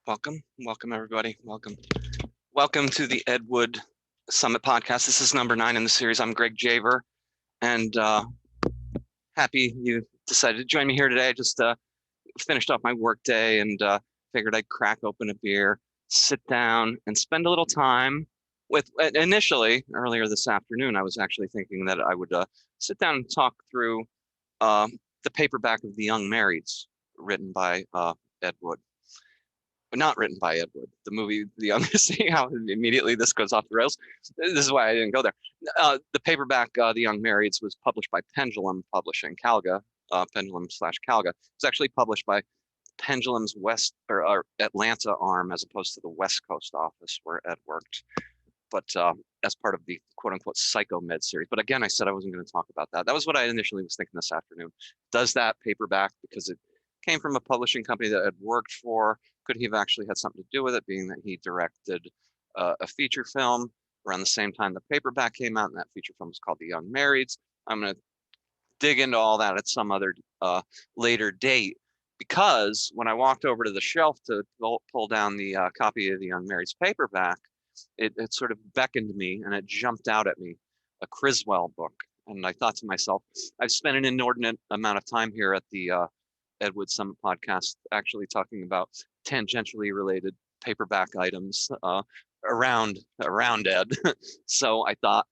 Welcome everybody. Welcome to the Ed Wood Summit podcast. This is number 9 in the series. I'm Greg Javer, and happy you decided to join me here today. I just finished off my work day and figured I'd crack open a beer, sit down, and spend a little time with. Initially, earlier this afternoon, I was actually thinking that I would sit down and talk through the paperback of The Young Marrieds, written by Ed Wood. Not written by Ed Wood. The movie, The Young, see how immediately this goes off the rails? This is why I didn't go there. The paperback, The Young Marrieds, was published by Pendulum Publishing, Calga, Pendulum/Calga. It was actually published by Pendulum's West or Atlanta arm, as opposed to the West Coast office where Ed worked. But as part of the quote-unquote psychomed series. But again, I said I wasn't going to talk about that. That was what I initially was thinking this afternoon. Does that paperback, because it came from a publishing company that I'd worked for, could he have actually had something to do with it, being that he directed a feature film around the same time the paperback came out, and that feature film was called The Young Marrieds. I'm going to dig into all that at some other later date, because when I walked over to the shelf to pull down the copy of The Young Marrieds paperback, it sort of beckoned me and it jumped out at me, a Criswell book. And I thought to myself, I've spent an inordinate amount of time here at the Ed Wood Summit podcast actually talking about tangentially related paperback items around Ed. So I thought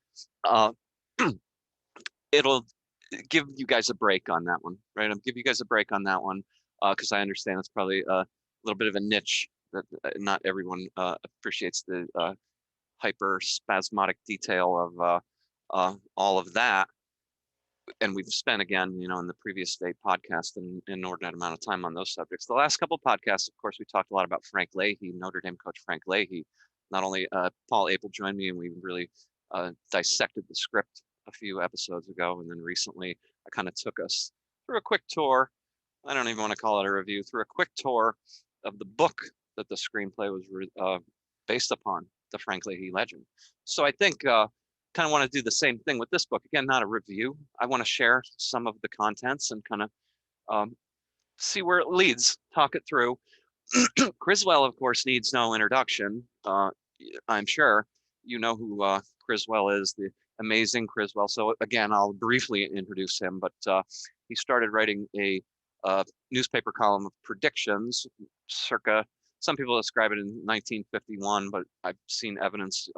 it'll give you guys a break on that one, right? I'll give you guys a break on that one because I understand it's probably a little bit of a niche that not everyone appreciates the hyper spasmodic detail of all of that. And we've spent, again, in the previous day podcast an inordinate amount of time on those subjects. The last couple of podcasts, of course, we talked a lot about Frank Leahy, Notre Dame coach Frank Leahy. Not only Paul Apel joined me, and we really dissected the script a few episodes ago. And then recently, I kind of took us through a quick tour. I don't even want to call it a review, through a quick tour of the book that the screenplay was based upon, the Frank Leahy legend. So I think kind of want to do the same thing with this book. Again, not a review. I want to share some of the contents and kind of see where it leads, talk it through. Criswell, of course, needs no introduction. I'm sure you know who Criswell is, the Amazing Criswell. So again, I'll briefly introduce him, but he started writing a newspaper column of predictions circa, some people describe it in 1951, but I've seen evidence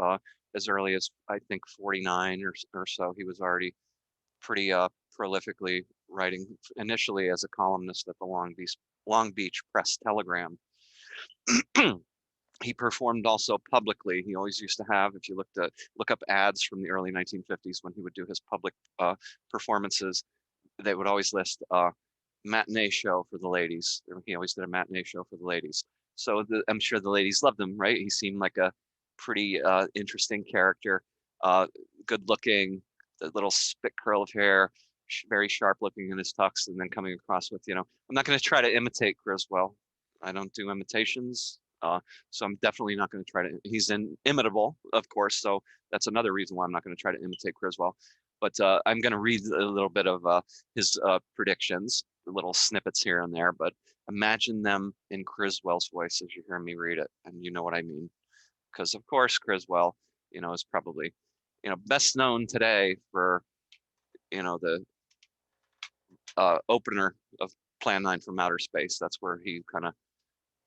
as early as, I think, 49 or so. He was already pretty prolifically writing, initially as a columnist at the Long Beach Press Telegram. He performed also publicly. He always used to have, if you look up ads from the early 1950s when he would do his public performances, they would always list matinee show for the ladies. He always did a matinee show for the ladies. So I'm sure the ladies loved him, right? He seemed like a pretty interesting character, good looking, the little spit curl of hair, very sharp looking in his tux, and then coming across with, I'm not going to try to imitate Criswell. I don't do imitations. So I'm definitely not going to try to, he's inimitable, of course. So that's another reason why I'm not going to try to imitate Criswell. But I'm going to read a little bit of his predictions, little snippets here and there, but imagine them in Criswell's voice as you hear me read it. And you know what I mean. Because of course, Criswell, is probably, best known today for, the opener of Plan 9 from Outer Space. That's where he kind of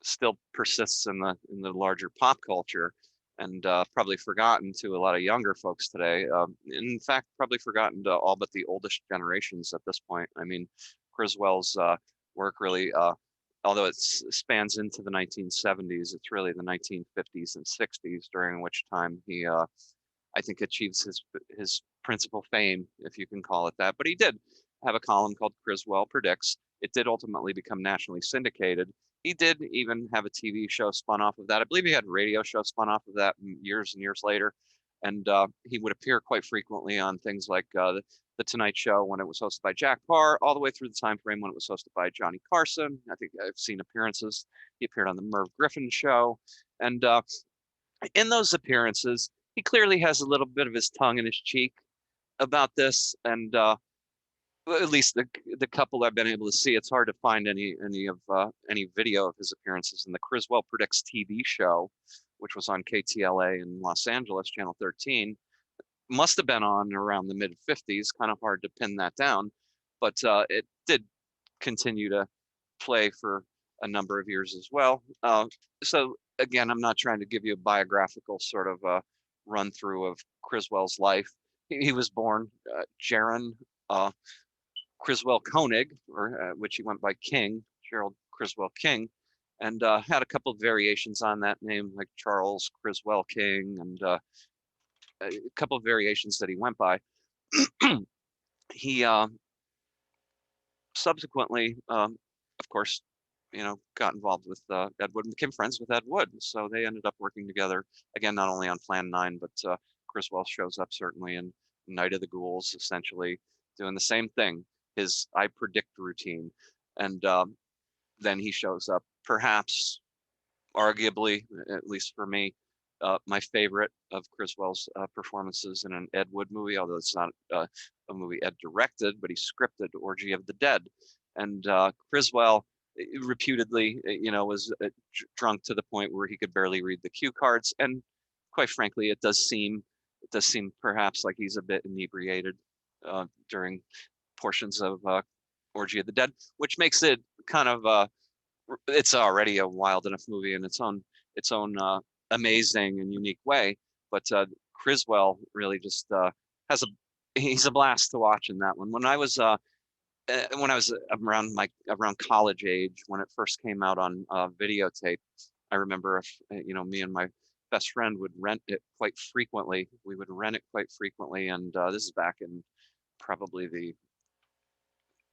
still persists in the larger pop culture, and probably forgotten to a lot of younger folks today. In fact, probably forgotten to all but the oldest generations at this point. I mean, Criswell's work really, although it spans into the 1970s, it's really the 1950s and 60s, during which time he, I think, achieves his principal fame, if you can call it that. But he did have a column called Criswell Predicts. It did ultimately become nationally syndicated. He did even have a TV show spun off of that. I believe he had a radio show spun off of that years and years later. And he would appear quite frequently on things like the Tonight Show when it was hosted by Jack Paar, all the way through the time frame when it was hosted by Johnny Carson. I think I've seen appearances. He appeared on the Merv Griffin Show. And in those appearances, he clearly has a little bit of his tongue in his cheek about this. And well, at least the couple I've been able to see. It's hard to find any video of his appearances in the Criswell Predicts TV show, which was on KTLA in Los Angeles, Channel 13. Must have been on around the mid 50s. Kind of hard to pin that down, but it did continue to play for a number of years as well. So again, I'm not trying to give you a biographical sort of run through of Criswell's life. He was born Jaron Criswell Koenig, or which he went by King, Gerald Criswell King, and had a couple of variations on that name, like Charles Criswell King, and a couple of variations that he went by. He subsequently, of course, got involved with Ed Wood and became friends with Ed Wood. So they ended up working together again, not only on Plan 9, but Criswell shows up certainly in Night of the Ghouls, essentially doing the same thing, his I predict routine. And then he shows up, perhaps, arguably, at least for me, my favorite of Criswell's performances in an Ed Wood movie, although it's not a movie Ed directed, but he scripted Orgy of the Dead. And Criswell reputedly, was drunk to the point where he could barely read the cue cards. And quite frankly, it does seem perhaps like he's a bit inebriated during portions of Orgy of the Dead, which makes it kind of it's already a wild enough movie in its own amazing and unique way. But Criswell really just he's a blast to watch in that one. When I was around college age, when it first came out on videotape, I remember me and my best friend would rent it quite frequently. We would rent it quite frequently, and this is back in probably the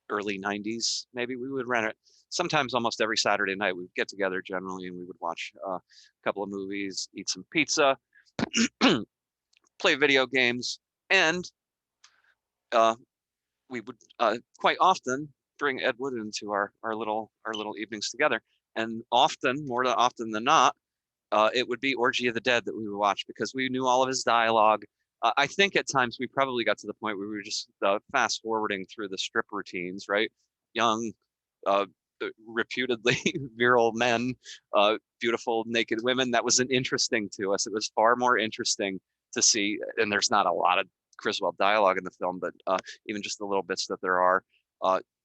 early 90s. Maybe we would rent it sometimes almost every Saturday night. We'd get together generally, and we would watch a couple of movies, eat some pizza, play video games, and we would quite often bring Ed Wood into our little evenings together. And more often than not, it would be Orgy of the Dead that we would watch because we knew all of his dialogue. I think at times we probably got to the point where we were just fast forwarding through the strip routines, right? Young, reputedly virile men, beautiful naked women. That wasn't interesting to us. It was far more interesting to see, and there's not a lot of Criswell dialogue in the film, but even just the little bits that there are,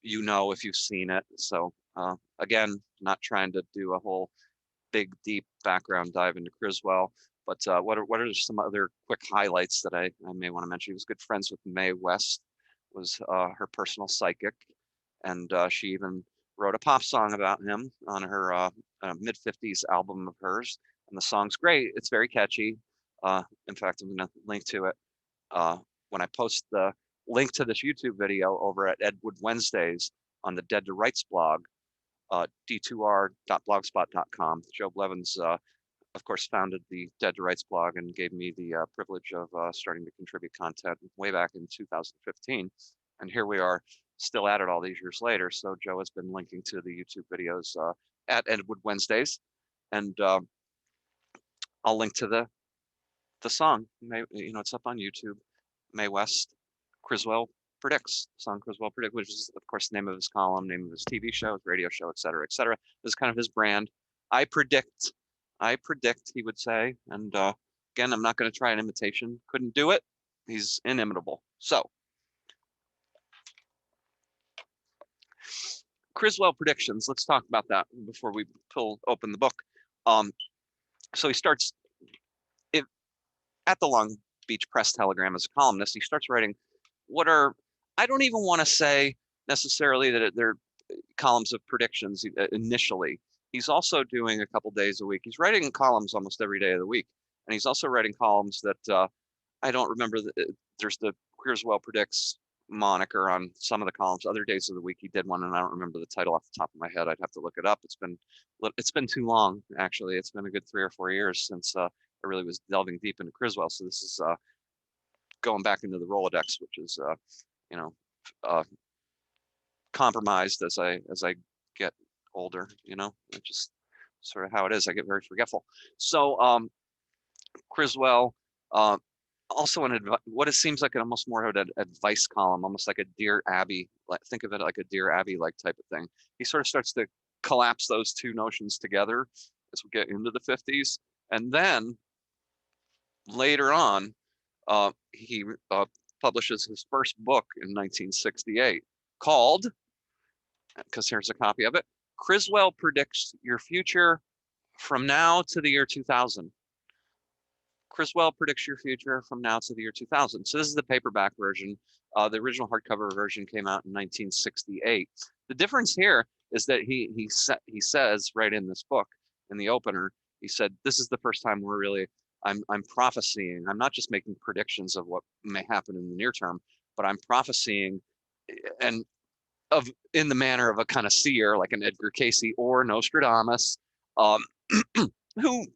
if you've seen it. So again, not trying to do a whole big, deep background dive into Criswell, but what are some other quick highlights that I may want to mention? He was good friends with Mae West, was her personal psychic, and she even wrote a pop song about him on her mid-50s album of hers, and the song's great. It's very catchy. In fact, I'm going to link to it when I post the link to this YouTube video over at Ed Wood Wednesdays on the Dead to Rights blog, d2r.blogspot.com. Joe Blevins, of course, founded the Dead to Rights blog and gave me the privilege of starting to contribute content way back in 2015. And here we are, still at it all these years later. So Joe has been linking to the YouTube videos at Ed Wood Wednesdays, and I'll link to the song. It's up on YouTube. Mae West, Criswell Predicts, song Criswell Predicts, which is, of course, the name of his column, name of his TV show, his radio show, et cetera, et cetera. This is kind of his brand. I predict, he would say. And again, I'm not going to try an imitation. Couldn't do it. He's inimitable. So, Criswell predictions. Let's talk about that before we open the book. So he starts at the Long Beach Press Telegram as a columnist. He starts writing I don't even want to say necessarily that they're columns of predictions initially. He's also doing a couple days a week. He's writing columns almost every day of the week. And he's also writing columns that I don't remember. There's the Criswell Predicts moniker on some of the columns. Other days of the week he did one, and I don't remember the title off the top of my head. I'd have to look it up. It's been too long, actually. It's been a good 3 or 4 years since I really was delving deep into Criswell. So this is going back into the Rolodex, which is compromised as I get older. It's just sort of how it is. I get very forgetful. So Criswell also what it seems like almost more of an advice column, almost like a Dear Abby. Like, think of it like a Dear Abby like type of thing. He sort of starts to collapse those two notions together as we get into the 50s, and then later on, he publishes his first book in 1968 called, because here's a copy of it, Criswell Predicts Your Future from Now to the Year 2000. Criswell predicts your future from now to the year 2000. So this is the paperback version. The original hardcover version came out in 1968. The difference here is that he says right in this book, in the opener, he said, "This is the first time we're really I'm prophesying. I'm not just making predictions of what may happen in the near term, but I'm prophesying, and of in the manner of a kind of seer, like an Edgar Cayce or Nostradamus, um, who."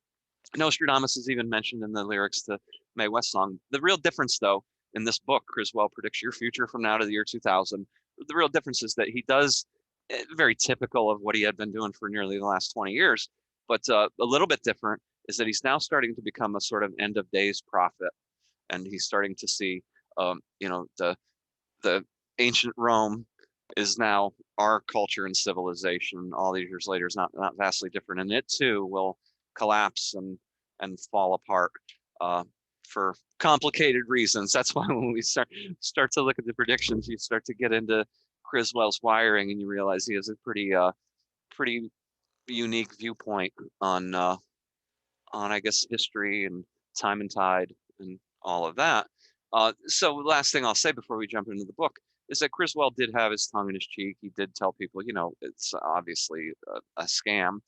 Nostradamus is even mentioned in the lyrics to Mae West song. The real difference, though, in this book, Criswell Predicts Your Future from Now to the Year 2000, the real difference is that he does, very typical of what he had been doing for nearly the last 20 years, but a little bit different is that he's now starting to become a sort of end of days prophet. And he's starting to see, the ancient Rome is now our culture and civilization all these years later is not vastly different, and it too will collapse and fall apart for complicated reasons. That's why when we start to look at the predictions, you start to get into Criswell's wiring, and you realize he has a pretty unique viewpoint on I guess history and time and tide and all of that. So last thing I'll say before we jump into the book is that Criswell did have his tongue in his cheek. He did tell people, it's obviously a scam.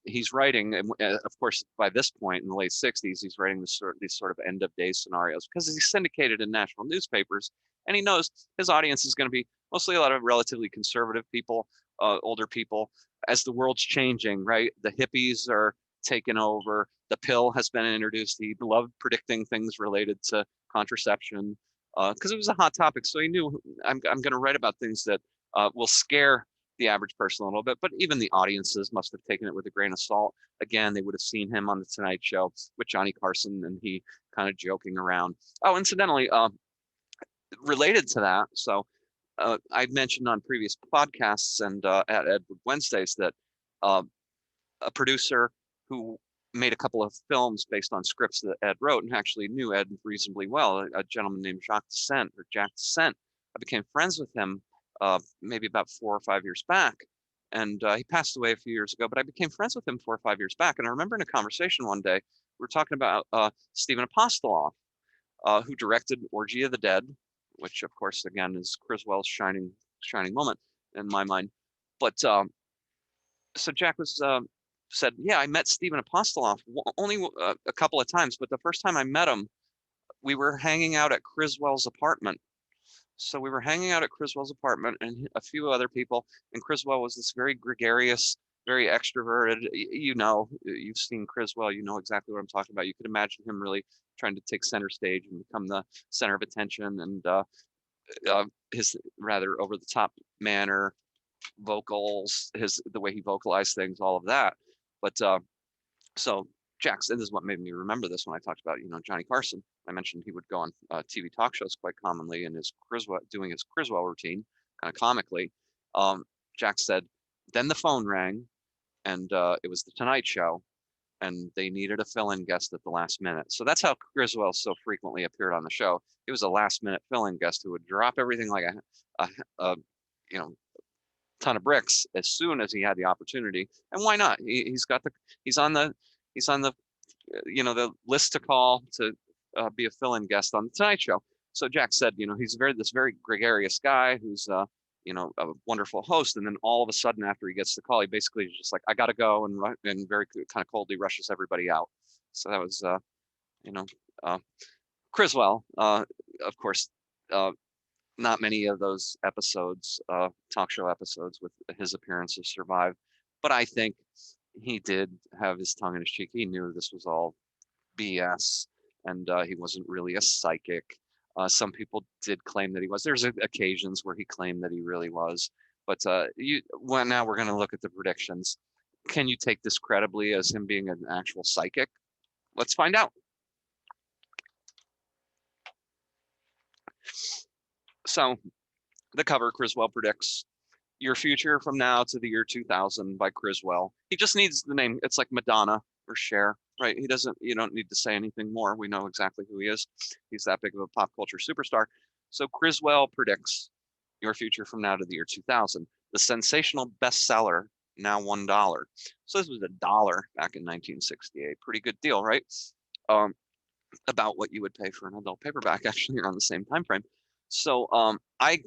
He's writing, and of course, by this point in the late 60s, he's writing these sort of end of day scenarios because he's syndicated in national newspapers, and he knows his audience is going to be mostly a lot of relatively conservative people, older people. As the world's changing, right? The hippies are taken over. The pill has been introduced. He loved predicting things related to contraception because it was a hot topic. So he knew I'm going to write about things that will scare the average person a little bit, but even the audiences must have taken it with a grain of salt. Again, they would have seen him on the Tonight Show with Johnny Carson and he kind of joking around. Oh, incidentally, related to that, so I mentioned on previous podcasts and at Edward Wednesdays that a producer who made a couple of films based on scripts that Ed wrote and actually knew Ed reasonably well, a gentleman named Jack Descent. I became friends with him maybe about 4 or 5 years back. And he passed away a few years ago, but I became friends with him 4 or 5 years back. And I remember in a conversation one day, we were talking about Stephen Apostoloff, who directed Orgy of the Dead, which of course, again, is Criswell's shining moment in my mind. But so Jack said, yeah, I met Stephen Apostoloff only a couple of times, but the first time I met him, we were hanging out at Criswell's apartment. So we were hanging out at Criswell's apartment and a few other people, and Criswell was this very gregarious, very extroverted. You've seen Criswell, you know exactly what I'm talking about. You could imagine him really trying to take center stage and become the center of attention, and his rather over the top manner, vocals, the way he vocalized things, all of that. But so Jackson, this is what made me remember this when I talked about, Johnny Carson. I mentioned he would go on TV talk shows quite commonly in doing his Criswell routine, kind of comically. Jack said, then the phone rang, and it was the Tonight Show, and they needed a fill-in guest at the last minute. So that's how Criswell so frequently appeared on the show. He was a last-minute fill-in guest who would drop everything like a ton of bricks as soon as he had the opportunity. And why not? He's on the the list to call to be a fill-in guest on the Tonight Show. So Jack said, he's this very gregarious guy who's a wonderful host. And then all of a sudden, after he gets the call, he basically is just like, I got to go, and very kind of coldly rushes everybody out. So that was, Criswell. Of course, not many of those episodes, talk show episodes with his appearances survive, but I think he did have his tongue in his cheek. He knew this was all BS, and he wasn't really a psychic. Some people did claim that he was. There's occasions where he claimed that he really was, but now we're going to look at the predictions. Can you take this credibly as him being an actual psychic? Let's find out. So the cover, Criswell predicts your future from now to the year 2000 by Criswell. He just needs the name. It's like Madonna or Cher, right? You don't need to say anything more. We know exactly who he is. He's that big of a pop culture superstar. So Criswell predicts your future from now to the year 2000. The sensational bestseller, now $1. So this was $1 back in 1968. Pretty good deal, right? About what you would pay for an adult paperback, actually around the same time frame. So I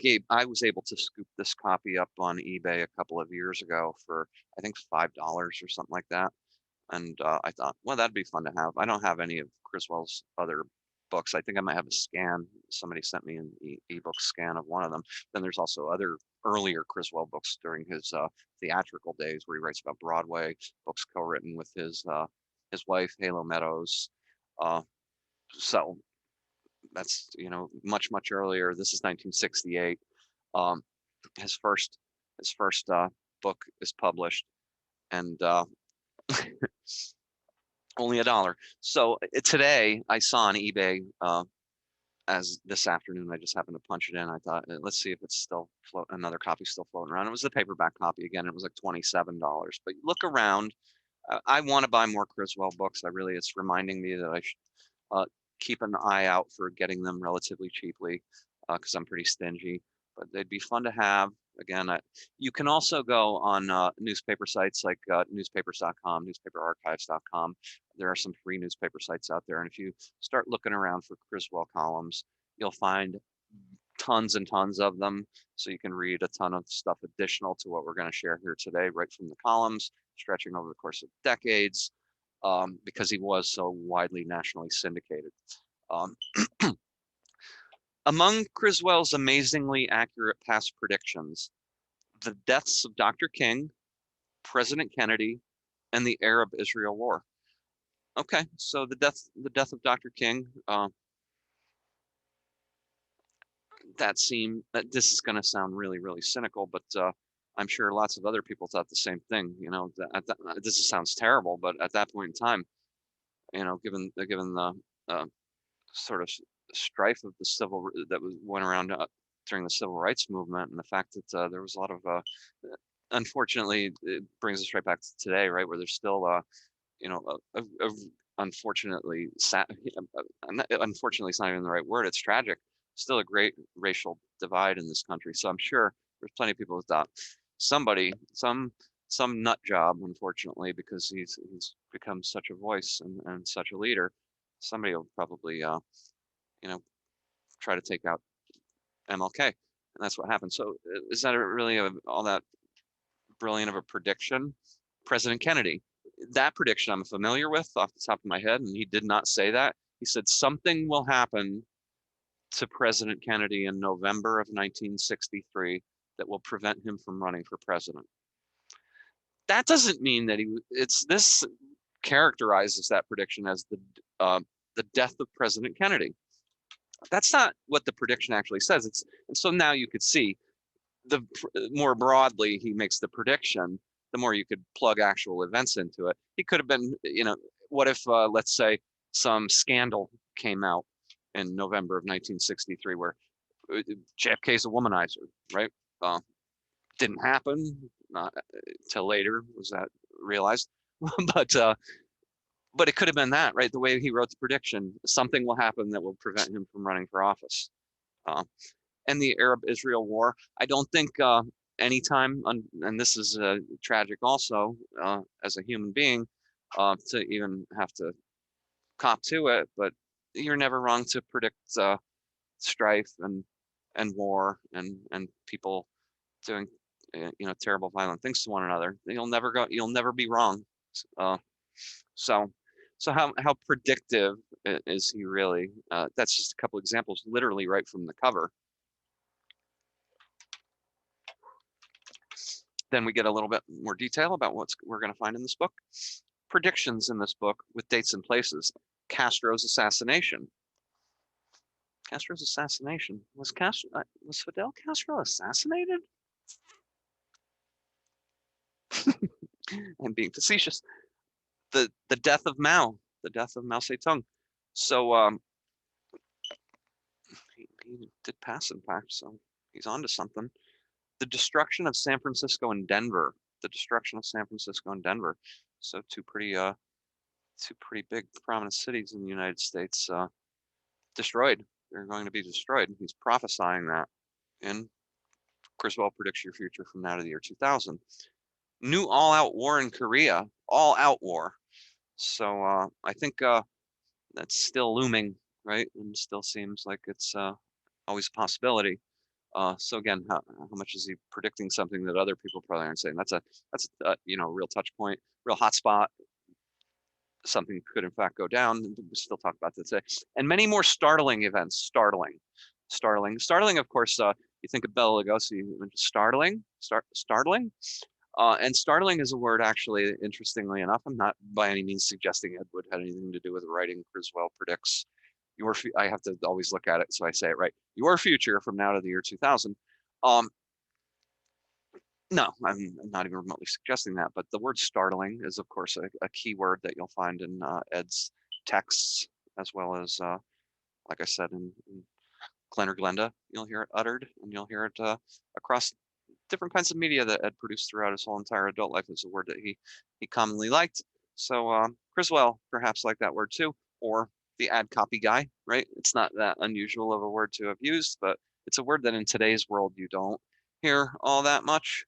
was able to scoop this copy up on eBay a couple of years ago for I think $5 or something like that. And I thought, well, that'd be fun to have. I don't have any of Criswell's other books. I think I might have a scan. Somebody sent me an ebook scan of one of them. Then there's also other earlier Criswell books during his theatrical days where he writes about Broadway, books co-written with his wife, Halo Meadows. So that's, much, much earlier. This is 1968. His first book is published, and only $1. So today I saw on eBay, as this afternoon, I just happened to punch it in. I thought, let's see if it's still another copy still floating around. It was the paperback copy again. It was like $27. But look around. I want to buy more Criswell books. It's reminding me that I should keep an eye out for getting them relatively cheaply, because I'm pretty stingy. But they'd be fun to have. Again, you can also go on newspaper sites like newspapers.com, newspaperarchives.com. There are some free newspaper sites out there. And if you start looking around for Criswell columns, you'll find tons and tons of them. So you can read a ton of stuff additional to what we're going to share here today, right from the columns, stretching over the course of decades, because he was so widely nationally syndicated. Among Criswell's amazingly accurate past predictions, the deaths of Dr. King, President Kennedy, and the Arab-Israel War. Okay, so the death of Dr. King, this is going to sound really, really cynical, but I'm sure lots of other people thought the same thing. This sounds terrible, but at that point in time, given the sort of strife of went around during the civil rights movement, and the fact that there was a lot of unfortunately, it brings us right back to today, right, where there's still unfortunately unfortunately it's not even the right word, it's tragic, still a great racial divide in this country. So I'm sure there's plenty of people who thought some nut job, unfortunately, because he's become such a voice and such a leader, somebody will probably try to take out MLK, and that's what happened. So is that really all that brilliant of a prediction? President Kennedy, that prediction I'm familiar with off the top of my head, and he did not say that. He said something will happen to President Kennedy in November of 1963 that will prevent him from running for president. That doesn't mean that this characterizes that prediction as the death of President Kennedy. That's not what the prediction actually says. And so now you could see, the more broadly he makes the prediction, the more you could plug actual events into it. He could have been, what if, let's say, some scandal came out in November of 1963 where JFK's a womanizer, right? Didn't happen till later, was that realized? But it could have been that, right? The way he wrote the prediction, something will happen that will prevent him from running for office. And the Arab-Israel War, I don't think anytime, and this is tragic also as a human being, to even have to cop to it, but you're never wrong to predict strife and war and people doing terrible violent things to one another. You'll never be wrong. So how predictive is he really? That's just a couple examples, literally right from the cover. Then we get a little bit more detail about what we're going to find in this book. Predictions in this book with dates and places. Castro's assassination. Castro's assassination. Was Fidel Castro assassinated? I'm being facetious. The death of Mao. The death of Mao Zedong. So he he did pass, in fact, so he's on to something. The destruction of San Francisco and Denver. The destruction of San Francisco and Denver. So two pretty big prominent cities in the United States destroyed. They're going to be destroyed. He's prophesying that. And Criswell predicts your future from now to the year 2000. New all-out war in Korea. All-out war. So I think that's still looming, right? And still seems like it's always a possibility. So again, how much is he predicting something that other people probably aren't saying? That's a real touch point, real hot spot. Something could in fact go down. We still talk about that today, and many more startling events. Startling. Of course, you think of Bela Lugosi. Startling. And startling is a word, actually, interestingly enough. I'm not by any means suggesting Ed Wood had anything to do with writing Criswell predicts I have to always look at it so I say it right. Your future from now to the year 2000. No, I'm not even remotely suggesting that, but the word startling is, of course, a key word that you'll find in Ed's texts, as well as, like I said, in Glenn or Glenda, you'll hear it uttered, and you'll hear it across different kinds of media that Ed produced throughout his whole entire adult life. Is a word that he commonly liked. So Criswell perhaps liked that word too, or the ad copy guy, right? It's not that unusual of a word to have used, but it's a word that in today's world you don't hear all that much.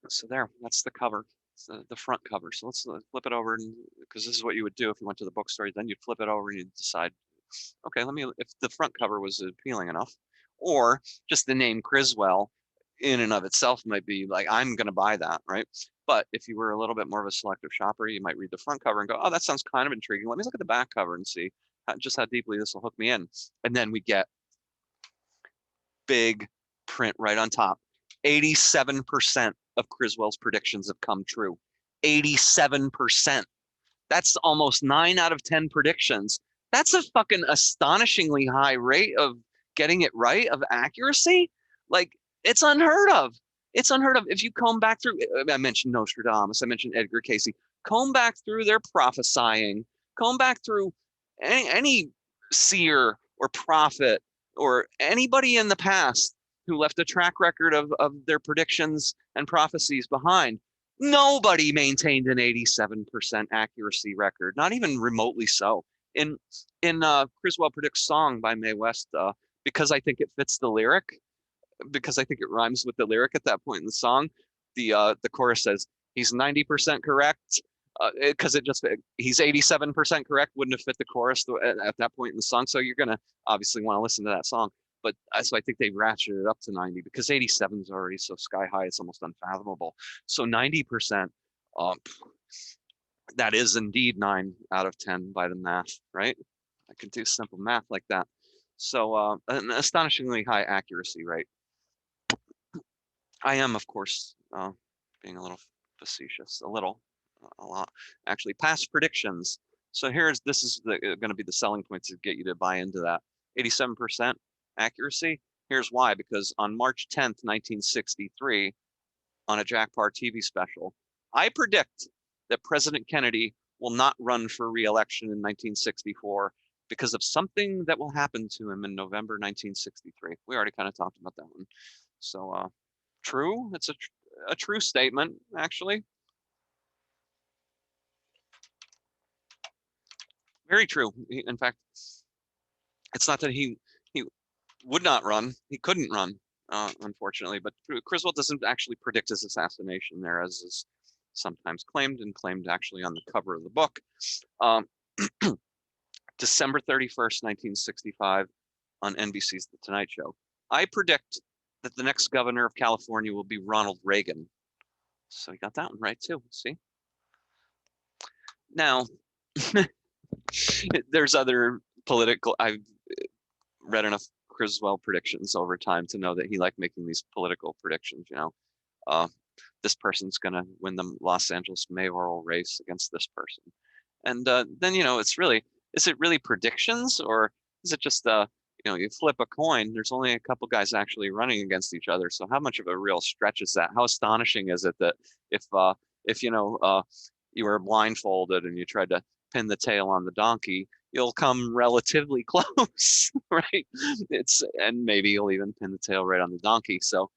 So that's the cover. It's the front cover. So let's flip it over, and because this is what you would do if you went to the bookstore. Then you'd flip it over and you'd decide, okay, if the front cover was appealing enough, or just the name Criswell in and of itself might be like, I'm going to buy that, right? But if you were a little bit more of a selective shopper, you might read the front cover and go, oh, that sounds kind of intriguing. Let me look at the back cover and see just how deeply this will hook me in. And then we get big print right on top. 87% of Criswell's predictions have come true. 87%. That's almost 9 out of 10 predictions. That's a fucking astonishingly high rate of getting it right, of accuracy. Like, it's unheard of. It's unheard of. If you comb back through, I mentioned Nostradamus, I mentioned Edgar Cayce, comb back through their prophesying, comb back through any seer or prophet or anybody in the past who left a track record of their predictions and prophecies behind. Nobody maintained an 87% accuracy record, not even remotely so. In Criswell Predicts Song by Mae West, because I think it fits the lyric, because I think it rhymes with the lyric at that point in the song, the chorus says, he's 90% correct, because he's 87% correct wouldn't have fit the chorus at that point in the song. So you're going to obviously want to listen to that song. But so I think they ratcheted it up to 90 because 87 is already so sky high, it's almost unfathomable. So 90%, that is indeed 9 out of 10 by the math, right? I can do simple math like that. So an astonishingly high accuracy rate. I am, of course, being a little facetious, a lot, actually. Past predictions. So this is going to be the selling point to get you to buy into that. 87% accuracy. Here's why, because on March 10th, 1963, on a Jack Paar TV special, I predict that President Kennedy will not run for re-election in 1964 because of something that will happen to him in November 1963. We already kind of talked about that one. So true. It's a true statement, actually. Very true. In fact, it's not that he would not run. He couldn't run, unfortunately. But Criswell doesn't actually predict his assassination there, as is sometimes claimed, and claimed actually on the cover of the book. December 31st, 1965, on NBC's The Tonight Show. I predict that the next governor of California will be Ronald Reagan. So he got that one right too. See? Now, there's other political. I've read enough Criswell predictions over time to know that he liked making these political predictions. This person's going to win the Los Angeles mayoral race against this person. And then, is it really predictions, or is it just, you flip a coin? There's only a couple guys actually running against each other. So how much of a real stretch is that? How astonishing is it that if you were blindfolded and you tried to pin the tail on the donkey, you'll come relatively close, right? And maybe you'll even pin the tail right on the donkey. So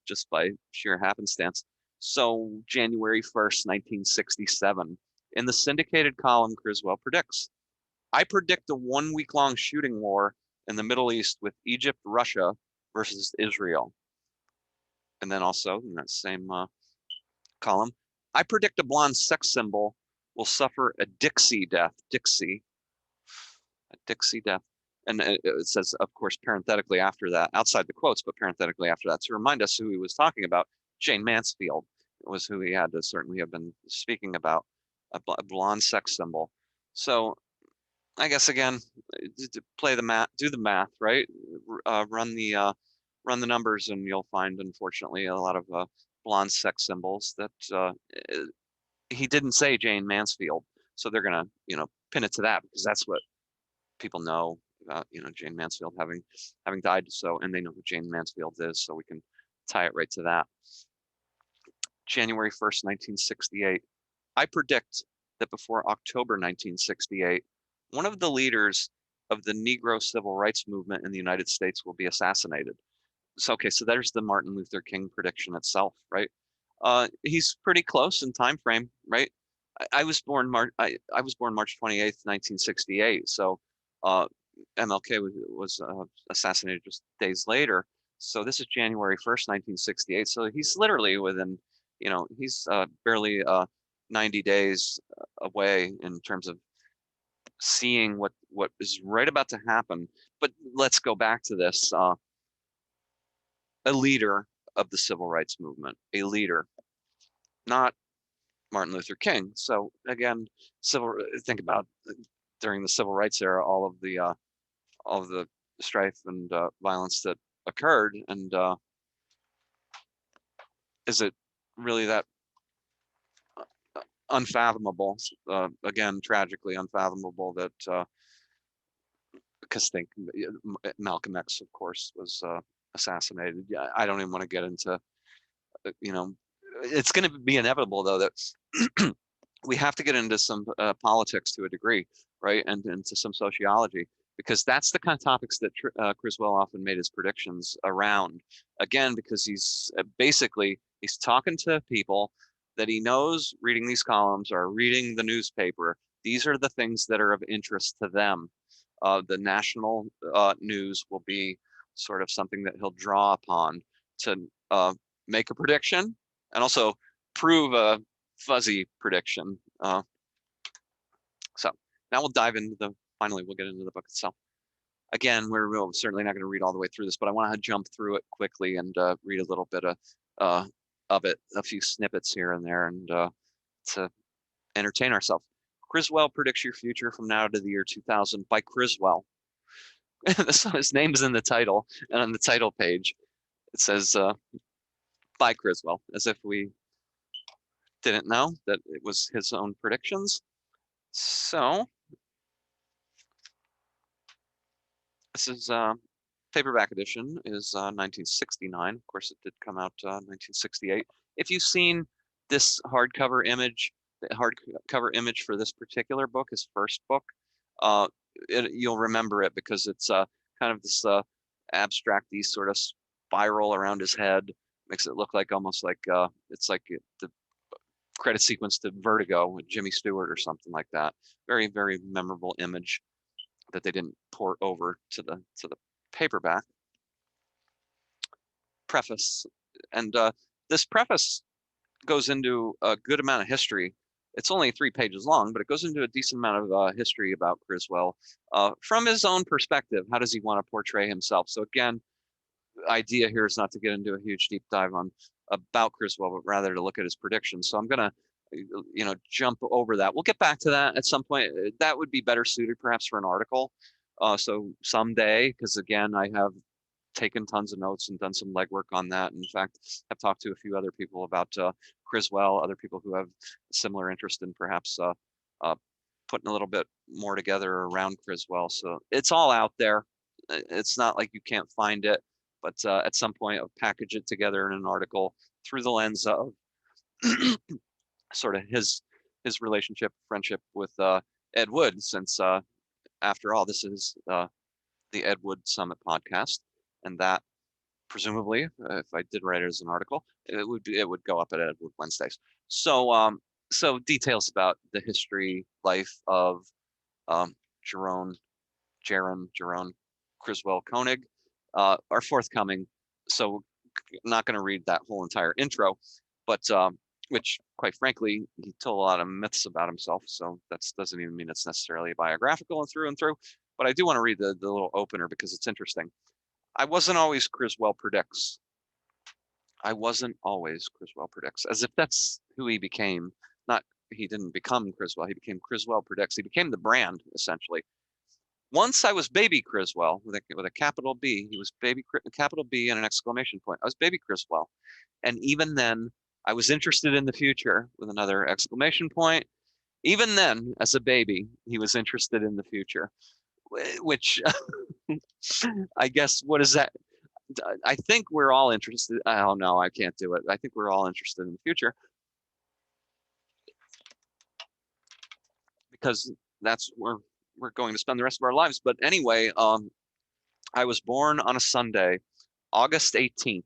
just by sheer happenstance. So January 1st, 1967, in the syndicated column, Criswell predicts, I predict a 1 week-long shooting war in the Middle East with Egypt, Russia versus Israel. And then also in that same column, I predict a blonde sex symbol will suffer a Dixie death. A Dixie death. And it says, of course, parenthetically after that, outside the quotes, but parenthetically after that, to remind us who he was talking about. Jane Mansfield was who he had to certainly have been speaking about, a blonde sex symbol. So I guess again, play the math, do the math, right? Run the numbers, and you'll find, unfortunately, a lot of blonde sex symbols that he didn't say Jane Mansfield, so they're gonna pin it to that because that's what people know about Jane Mansfield having died. So, and they know who Jane Mansfield is, so we can tie it right to that. January 1st, 1968. I predict that before October 1968, one of the leaders of the Negro civil rights movement in the United States will be assassinated. So, okay, so there's the Martin Luther King prediction itself, right? He's pretty close in time frame, right? I was born I was born March 28th, 1968. So MLK was assassinated just days later. So this is January 1st, 1968. So he's literally within, he's barely 90 days away in terms of seeing what is right about to happen. But let's go back to this. A leader of the civil rights movement, a leader, not Martin Luther King. So again, think about during the civil rights era, all of the strife and violence that occurred, and is it really that unfathomable? Again, tragically unfathomable that because think Malcolm X, of course, was assassinated. Yeah, I don't even want to get into it's going to be inevitable though that we have to get into some politics to a degree, right, and into some sociology, because that's the kind of topics that Criswell often made his predictions around. Again, because he's he's talking to people that he knows reading these columns or reading the newspaper. These are the things that are of interest to them. The national news will be sort of something that he'll draw upon to make a prediction and also prove a fuzzy prediction. So now we'll dive into finally we'll get into the book itself. Again, we're certainly not going to read all the way through this, but I want to jump through it quickly and read a little bit of it, a few snippets here and there, and to entertain ourselves. Criswell predicts your future from now to the year 2000 by Criswell. So his name is in the title, and on the title page, it says by Criswell, as if we didn't know that it was his own predictions. So this is paperback edition is 1969. Of course, it did come out 1968. If you've seen this hardcover image, the hardcover image for this particular book, his first book, you'll remember it because it's kind of this abstract-y sort of spiral around his head. Makes it look like almost like it's like the credit sequence to Vertigo with Jimmy Stewart or something like that. Very, very memorable image that they didn't port over to the paperback. Preface, and this preface goes into a good amount of history. It's only 3 pages long, but it goes into a decent amount of history about Criswell from his own perspective. How does he want to portray himself? So again, the idea here is not to get into a huge deep dive on about Criswell, but rather to look at his predictions. So I'm gonna jump over that. We'll get back to that at some point. That would be better suited perhaps for an article. So someday, because again, I have taken tons of notes and done some legwork on that. In fact, I've talked to a few other people about Criswell, other people who have similar interest in perhaps putting a little bit more together around Criswell. So it's all out there. It's not like you can't find it, but at some point I'll package it together in an article through the lens of sort of his relationship, friendship with Ed Wood, since after all, this is the Ed Wood Summit podcast, and that presumably, if I did write it as an article, it would go up at Ed Wood Wednesdays. So so details about the history, life of Jaron Criswell Koenig are forthcoming. So I'm not going to read that whole entire intro, but which, quite frankly, he told a lot of myths about himself. So that doesn't even mean it's necessarily biographical and through. But I do want to read the little opener because it's interesting. I wasn't always Criswell predicts. I wasn't always Criswell predicts, as if that's who he became. Not he didn't become Criswell. He became Criswell predicts. He became the brand essentially. Once I was baby Criswell with a capital B. He was baby capital B and an exclamation point. I was baby Criswell, and even then, I was interested in the future with another exclamation point. Even then, as a baby, he was interested in the future, which I guess what is that? I think we're all interested. I don't know. I can't do it. I think we're all interested in the future because that's where we're going to spend the rest of our lives. But anyway, I was born on a Sunday, August 18th,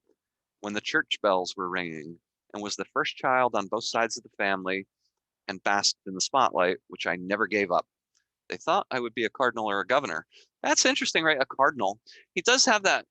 when the church bells were ringing, and was the first child on both sides of the family and basked in the spotlight, which I never gave up. They thought I would be a cardinal or a governor. That's interesting, right? A cardinal. He does have that.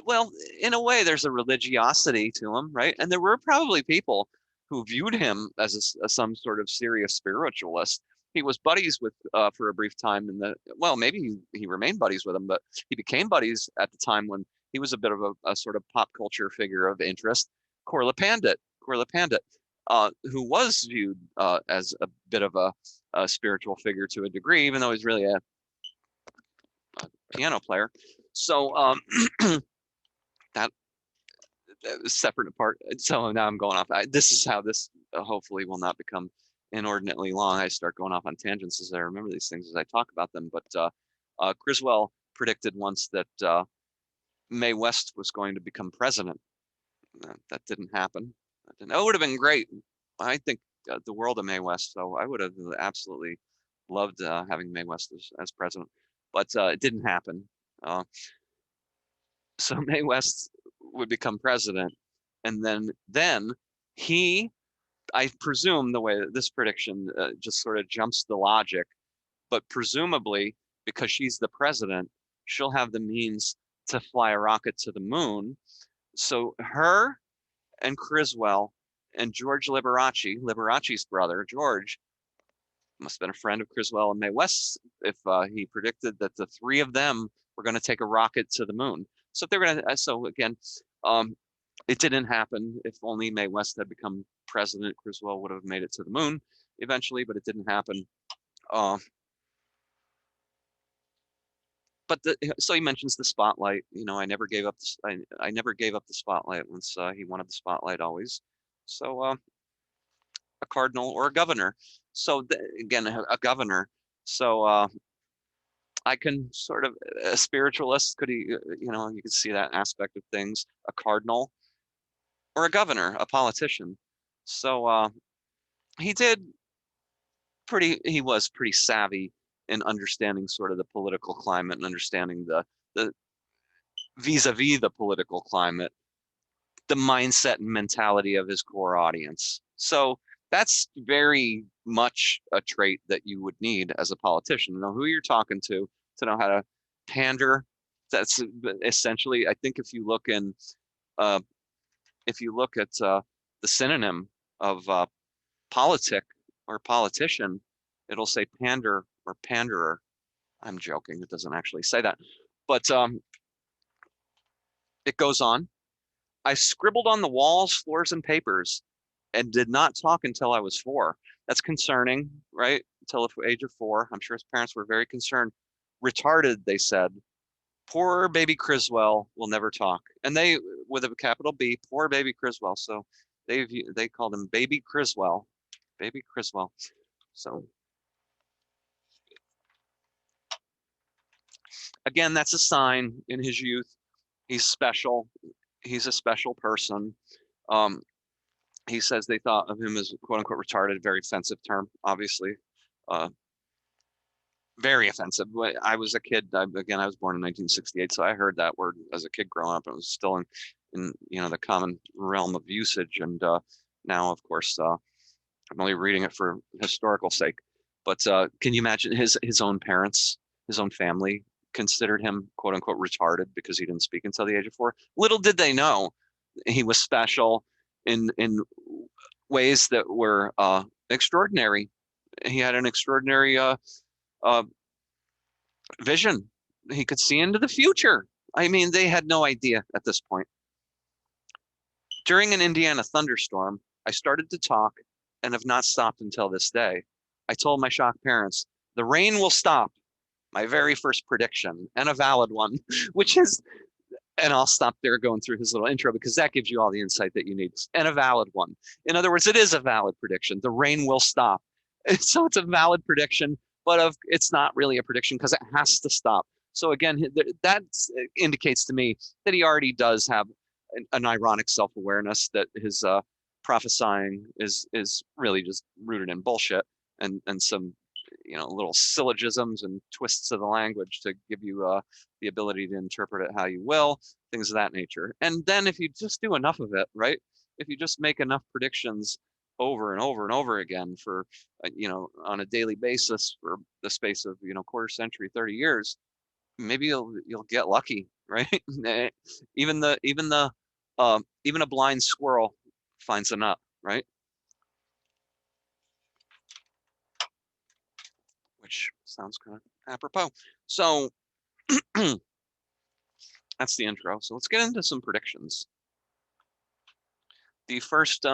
Well, in a way, there's a religiosity to him, right? And there were probably people who viewed him as some sort of serious spiritualist. He was buddies with for a brief time in the, well, maybe he remained buddies with him, but he became buddies at the time when he was a bit of a sort of pop culture figure of interest. Corla Pandit, who was viewed as a bit of a spiritual figure to a degree, even though he's really a piano player. So that separate apart. So now I'm going off. This is how this hopefully will not become inordinately long. I start going off on tangents as I remember these things as I talk about them. But Criswell predicted once that Mae West was going to become president. That didn't happen. It would have been great. I think the world of Mae West. So I would have absolutely loved having Mae West as president, but it didn't happen. So Mae West would become president, and then he, I presume the way that this prediction just sort of jumps the logic, but presumably because she's the president, she'll have the means to fly a rocket to the moon. So her and Criswell and George Liberace's brother, George, must have been a friend of Criswell and Mae West if he predicted that the three of them were going to take a rocket to the moon. So if they were going to, so again, it didn't happen. If only Mae West had become president, Criswell would have made it to the moon eventually, but it didn't happen. But so he mentions the spotlight. You know, I never gave up. I never gave up the spotlight once he wanted the spotlight always. So a cardinal or a governor. So again, a governor. So I can sort of a spiritualist. Could he? You know, you could see that aspect of things. A cardinal or a governor, a politician. So he did pretty. He was pretty savvy in understanding sort of the political climate and understanding the vis-a-vis the political climate, the mindset and mentality of his core audience. So that's very much a trait that you would need as a politician. Know who you're talking to know how to pander. That's essentially, I think, if you look at the synonym of politic or politician, it'll say pander or panderer. I'm joking; it doesn't actually say that, but it goes on. I scribbled on the walls, floors, and papers and did not talk until I was 4. That's concerning, right? Until the age of 4. I'm sure his parents were very concerned. Retarded, they said. Poor baby Criswell will never talk. And they, with a capital B, poor baby Criswell. So they called him baby Criswell. Baby Criswell. So again, that's a sign in his youth. He's special. He's a special person. He says they thought of him as quote unquote retarded, very offensive term, obviously. very offensive. When I was a kid, again, I was born in 1968, so I heard that word as a kid growing up. It was still in the common realm of usage, and now, of course, I'm only reading it for historical sake. But can you imagine his own parents, his own family considered him quote unquote retarded because he didn't speak until the age of 4? Little did they know he was special in ways that were extraordinary. He had an extraordinary uh, vision. He could see into the future. I mean, they had no idea at this point. During an Indiana thunderstorm, I started to talk and have not stopped until this day. I told my shocked parents, the rain will stop. My very first prediction, and a valid one, which is, and I'll stop there going through his little intro because that gives you all the insight that you need, and a valid one. In other words, it is a valid prediction. The rain will stop. So it's a valid prediction, but it's not really a prediction because it has to stop. So again, that indicates to me that he already does have an ironic self-awareness that his prophesying is really just rooted in bullshit and some little syllogisms and twists of the language to give you the ability to interpret it how you will, things of that nature. And then if you just do enough of it, right? If you just make enough predictions over and over and over again for on a daily basis for the space of quarter century, 30 years, maybe you'll get lucky, right? Even a blind squirrel finds a nut, right? Which sounds kind of apropos. So that's the intro. So let's get into some predictions. The first,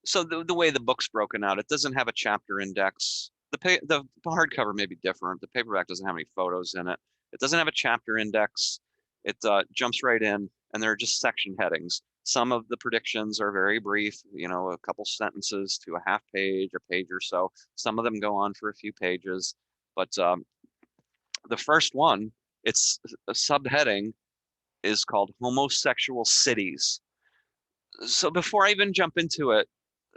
so the way the book's broken out, it doesn't have a chapter index. The hardcover may be different. The paperback doesn't have any photos in it. It doesn't have a chapter index. It jumps right in, and there are just section headings. Some of the predictions are very brief, a couple sentences to a half page, a page or so. Some of them go on for a few pages, but the first one, it's a subheading, is called Homosexual Cities. So before I even jump into it,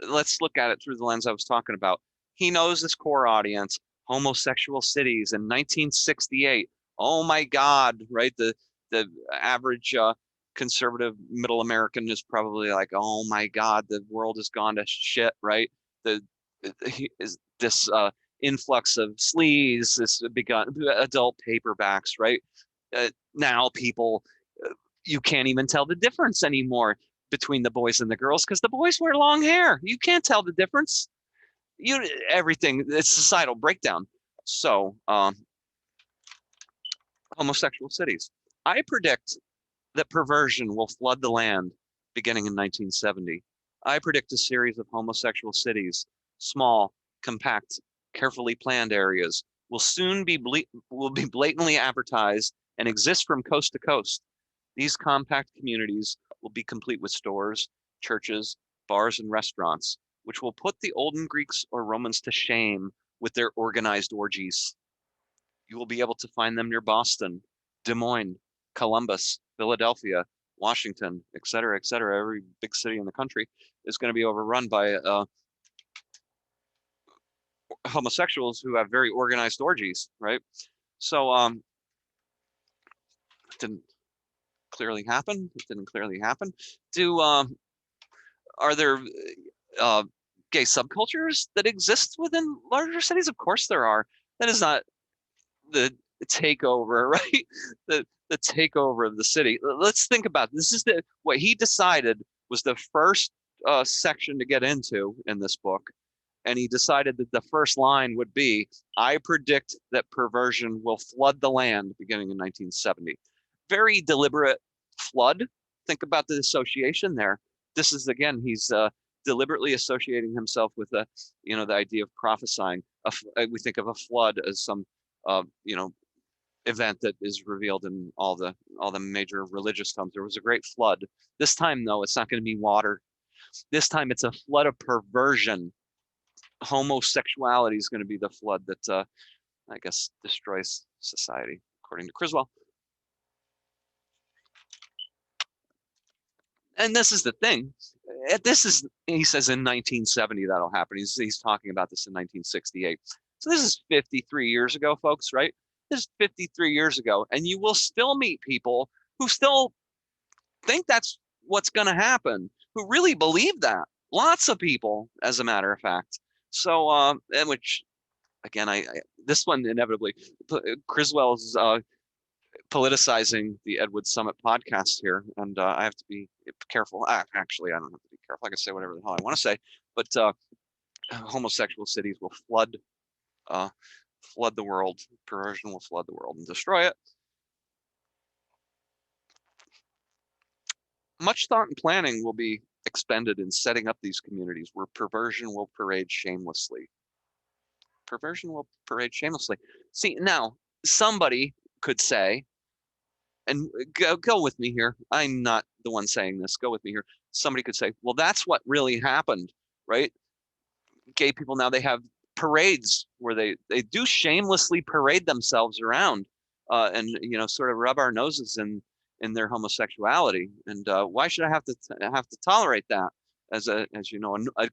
let's look at it through the lens I was talking about. He knows this core audience, homosexual cities in 1968. Oh my God, right? The average conservative middle American is probably like, oh my God, the world has gone to shit, right? This influx of sleaze, this begun adult paperbacks, right? Now people, you can't even tell the difference anymore between the boys and the girls because the boys wear long hair. You can't tell the difference. Everything, it's societal breakdown. So homosexual cities. I predict that perversion will flood the land beginning in 1970. I predict a series of homosexual cities, small, compact, carefully planned areas, will be blatantly advertised and exist from coast to coast. These compact communities will be complete with stores, churches, bars, and restaurants, which will put the olden Greeks or Romans to shame with their organized orgies. You will be able to find them near Boston, Des Moines, Columbus, Philadelphia, Washington, et cetera, et cetera. Every big city in the country is going to be overrun by homosexuals who have very organized orgies, right? So it didn't clearly happen. It didn't clearly happen. Are there gay subcultures that exist within larger cities? Of course there are. That is not the takeover, right? The takeover of the city. Let's think about this. This is what he decided was the first section to get into in this book. And he decided that the first line would be, I predict that perversion will flood the land beginning in 1970. Very deliberate flood. Think about the association there. This is, again, he's deliberately associating himself with the idea of prophesying. We think of a flood as some event that is revealed in all the major religious tomes. There was a great flood. This time, though, it's not going to be water. This time, it's a flood of perversion. Homosexuality is going to be the flood that I guess destroys society, according to Criswell. And this is the thing. He says in 1970 that'll happen. He's talking about this in 1968. So this is 53 years ago, folks, right? This is 53 years ago, and you will still meet people who still think that's what's going to happen, who really believe that. Lots of people, as a matter of fact. So, and which again, this one inevitably, Criswell's politicizing the Edward Summit podcast here, and I have to be careful. Actually, I don't have to be careful. I can say whatever the hell I want to say, but homosexual cities will flood the world. Perversion will flood the world and destroy it. Much thought and planning will be expended in setting up these communities where perversion will parade shamelessly. Perversion will parade shamelessly. See, now somebody could say, and go with me here. I'm not the one saying this. Go with me here. Somebody could say, well, that's what really happened, right? Gay people now, they have parades where they do shamelessly parade themselves around and sort of rub our noses in their homosexuality. And why should I have to tolerate that as a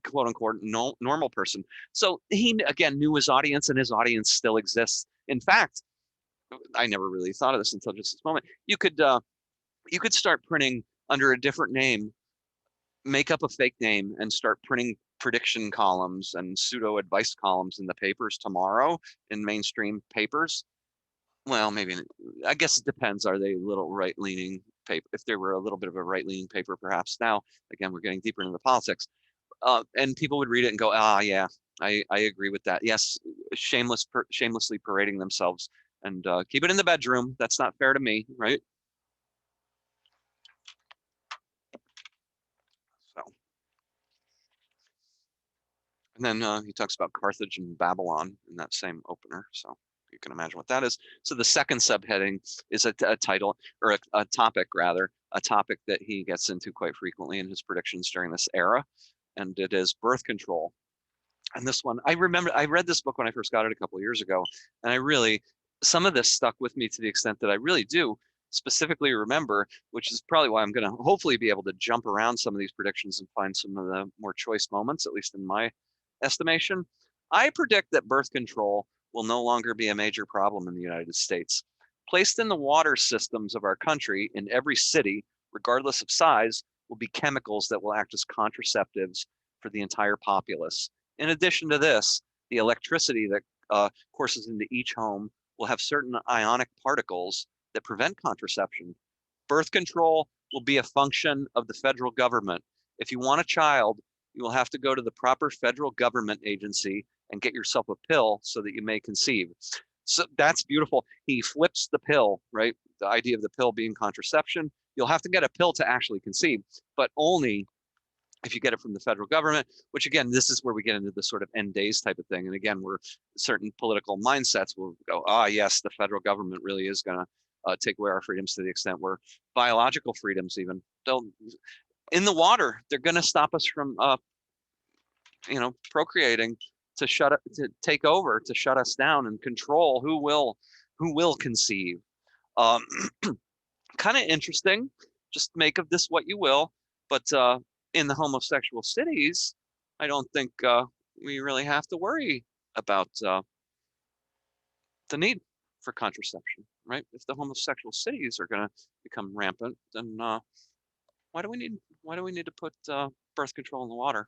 quote unquote normal person? So he again knew his audience, and his audience still exists. In fact, I never really thought of this until just this moment. You could start printing under a different name, make up a fake name, and start printing prediction columns and pseudo advice columns in the papers tomorrow, in mainstream papers. Well, maybe, I guess it depends. Are they a little right-leaning paper? If they were a little bit of a right-leaning paper, perhaps. Now, again, we're getting deeper into the politics. And people would read it and go, yeah, I agree with that. Yes, shamelessly parading themselves, and keep it in the bedroom. That's not fair to me, right? So, and then he talks about Carthage and Babylon in that same opener. So you can imagine what that is. So the second subheading is a title, or a topic rather, a topic that he gets into quite frequently in his predictions during this era, and it is birth control. And this one, I remember, I read this book when I first got it a couple of years ago, and some of this stuck with me to the extent that I really do specifically remember, which is probably why I'm going to hopefully be able to jump around some of these predictions and find some of the more choice moments, at least in my estimation. I predict that birth control will no longer be a major problem in the United States. Placed in the water systems of our country in every city, regardless of size, will be chemicals that will act as contraceptives for the entire populace. In addition to this, the electricity that courses into each home will have certain ionic particles that prevent contraception. Birth control will be a function of the federal government. If you want a child, you will have to go to the proper federal government agency and get yourself a pill so that you may conceive. So that's beautiful. He flips the pill, right? The idea of the pill being contraception. You'll have to get a pill to actually conceive, but only if you get it from the federal government, which again, this is where we get into the sort of end days type of thing. And again, where certain political mindsets will go, yes, the federal government really is going to take away our freedoms to the extent where biological freedoms even, in the water, they're going to stop us from, procreating, to take over, to shut us down and control who will conceive. Kind of interesting. Just make of this what you will. But in the homosexual cities, I don't think we really have to worry about the need for contraception, right? If the homosexual cities are going to become rampant, then why do we need to put birth control in the water?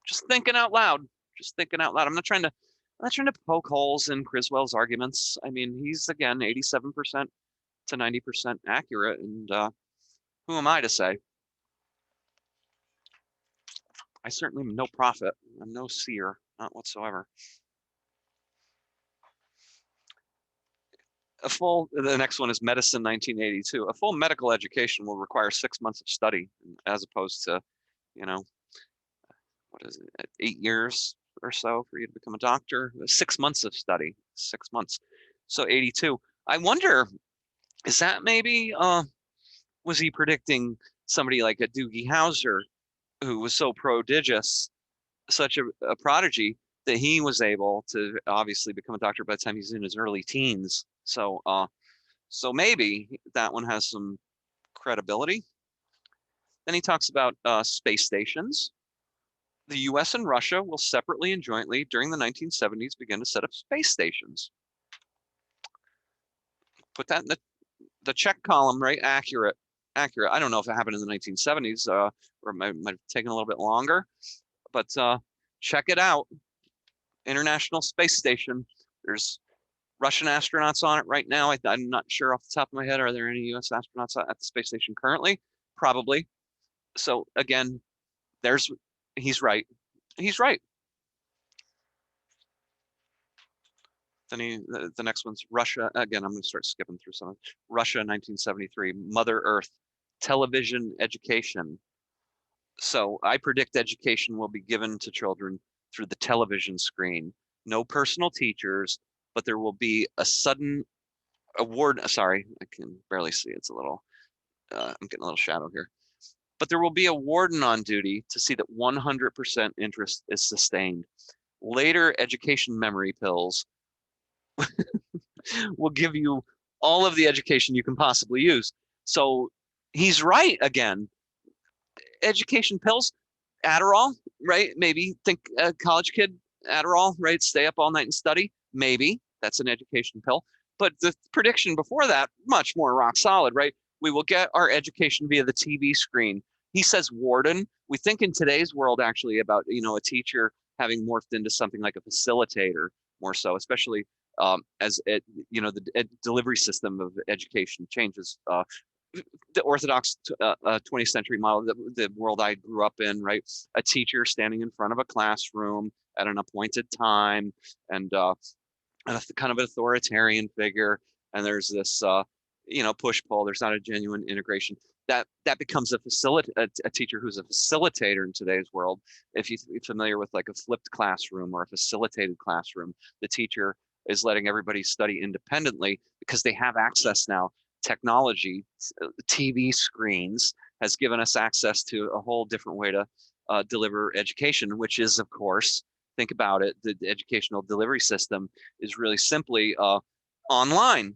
Just thinking out loud. Just thinking out loud. I'm not trying to poke holes in Criswell's arguments. I mean, he's again 87% to 90% accurate, and who am I to say? I certainly am no prophet. I'm no seer, not whatsoever. The next one is Medicine 1982. A full medical education will require 6 months of study, as opposed to, what is it, 8 years or so for you to become a doctor. 6 months of study, 6 months. So 82. I wonder, is that maybe, was he predicting somebody like a Doogie Howser, who was so prodigious, such a prodigy, that he was able to obviously become a doctor by the time he's in his early teens. So maybe that one has some credibility. Then he talks about space stations. The US and Russia will separately and jointly during the 1970s begin to set up space stations. Put that in the check column, right? Accurate. Accurate. I don't know if it happened in the 1970s or it might have taken a little bit longer, but check it out. International Space Station. There's Russian astronauts on it right now. I'm not sure off the top of my head. Are there any US astronauts at the space station currently? Probably. So again, he's right. He's right. Then the next one's Russia. Again, I'm going to start skipping through some. Russia, 1973, Mother Earth, television education. So I predict education will be given to children through the television screen. No personal teachers, but there will be a sudden award. Sorry, I can barely see. It's a little, I'm getting a little shadow here. But there will be a warden on duty to see that 100% interest is sustained. Later education memory pills will give you all of the education you can possibly use. So he's right again. Education pills, Adderall, right? Maybe think a college kid, Adderall, right? Stay up all night and study. Maybe that's an education pill. But the prediction before that, much more rock solid, right? We will get our education via the TV screen. He says warden. We think in today's world actually about, a teacher having morphed into something like a facilitator more so, especially as the delivery system of education changes. The orthodox 20th century model, the world I grew up in, right? A teacher standing in front of a classroom at an appointed time, and kind of an authoritarian figure. And there's this, push pull. There's not a genuine integration. That becomes a teacher who's a facilitator in today's world. If you're familiar with like a flipped classroom or a facilitated classroom, the teacher is letting everybody study independently because they have access now. Technology, TV screens has given us access to a whole different way to deliver education, which is, of course, think about it, the educational delivery system is really simply online,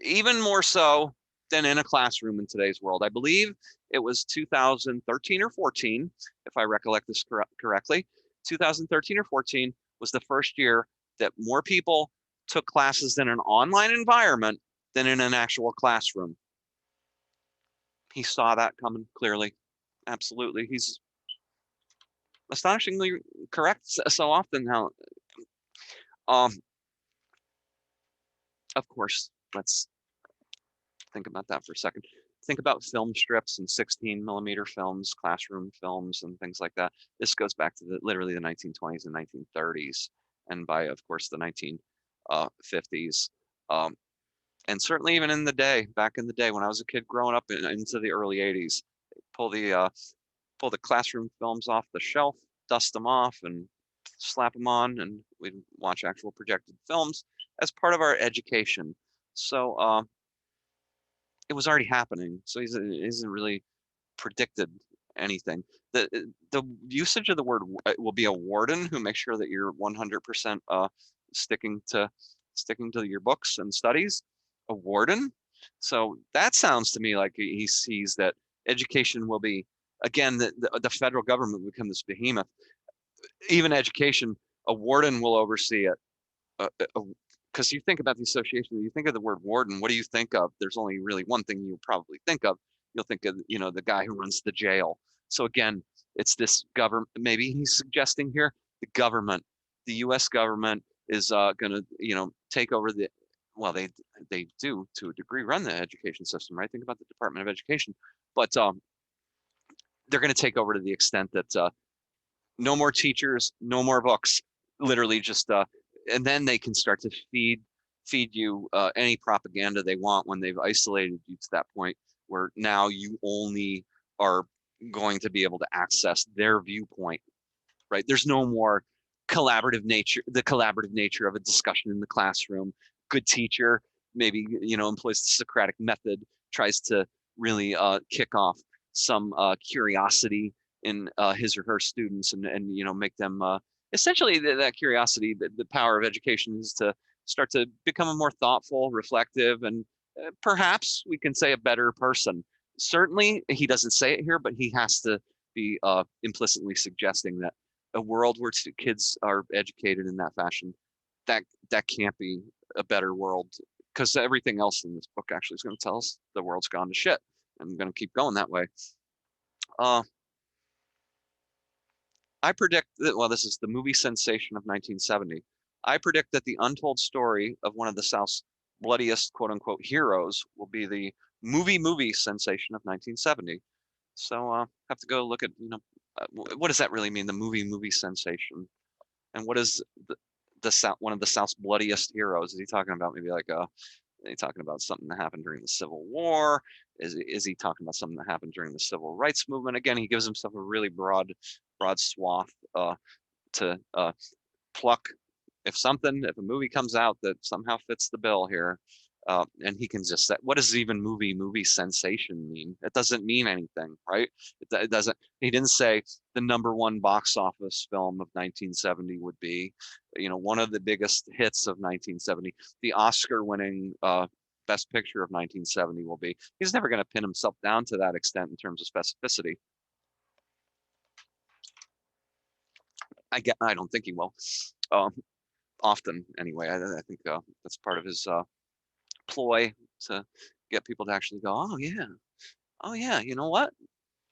even more so than in a classroom in today's world. I believe it was 2013 or 14, if I recollect this correctly. 2013 or 14 was the first year that more people took classes in an online environment than in an actual classroom. He saw that coming clearly. Absolutely. He's astonishingly correct so often. How, of course, let's think about that for a second. Think about film strips and 16mm films, classroom films, and things like that. This goes back to literally the 1920s and 1930s, and by, of course, the 1950s. And certainly even back in the day when I was a kid growing up into the early 80s, pull the classroom films off the shelf, dust them off, and slap them on, and we'd watch actual projected films as part of our education. So it was already happening. So he isn't really predicted anything. The usage of the word will be a warden who makes sure that you're 100% sticking to your books and studies. A warden. So that sounds to me like he sees that education will be, again, the federal government will become this behemoth. Even education, a warden will oversee it. Because you think about the association, you think of the word warden, what do you think of? There's only really one thing you'll probably think of. You'll think of, the guy who runs the jail. So again, it's this government, maybe he's suggesting here, the government, the US government is going to, take over well, they do to a degree run the education system, right? Think about the Department of Education, but they're going to take over to the extent that no more teachers, no more books, literally just, and then they can start to feed you any propaganda they want when they've isolated you to that point where now you only are going to be able to access their viewpoint, right? There's no more the collaborative nature of a discussion in the classroom. Good teacher maybe employs the Socratic method, tries to really kick off some curiosity in his or her students, and make them essentially that curiosity. The power of education is to start to become a more thoughtful, reflective, and perhaps we can say a better person. Certainly, he doesn't say it here, but he has to be implicitly suggesting that a world where kids are educated in that fashion, that can't be a better world, because everything else in this book actually is going to tell us the world's gone to shit and going to keep going that way. I predict that, well, this is the movie sensation of 1970. I predict that the untold story of one of the South's bloodiest quote unquote heroes will be the movie sensation of 1970. So have to go look at, what does that really mean, the movie sensation? And what is the South, one of the South's bloodiest heroes? Is he talking about maybe like is he talking about something that happened during the Civil War? Is he talking about something that happened during the Civil Rights Movement? Again, he gives himself a really broad swath to pluck. If a movie comes out that somehow fits the bill here, and he can just say, what does even movie sensation mean? It doesn't mean anything, right? It doesn't. He didn't say the #1 box office film of 1970 would be, one of the biggest hits of 1970, the Oscar-winning Best Picture of 1970 will be. He's never going to pin himself down to that extent in terms of specificity. I don't think he will. Often, anyway. I think that's part of his ploy to get people to actually go, oh yeah, you know what?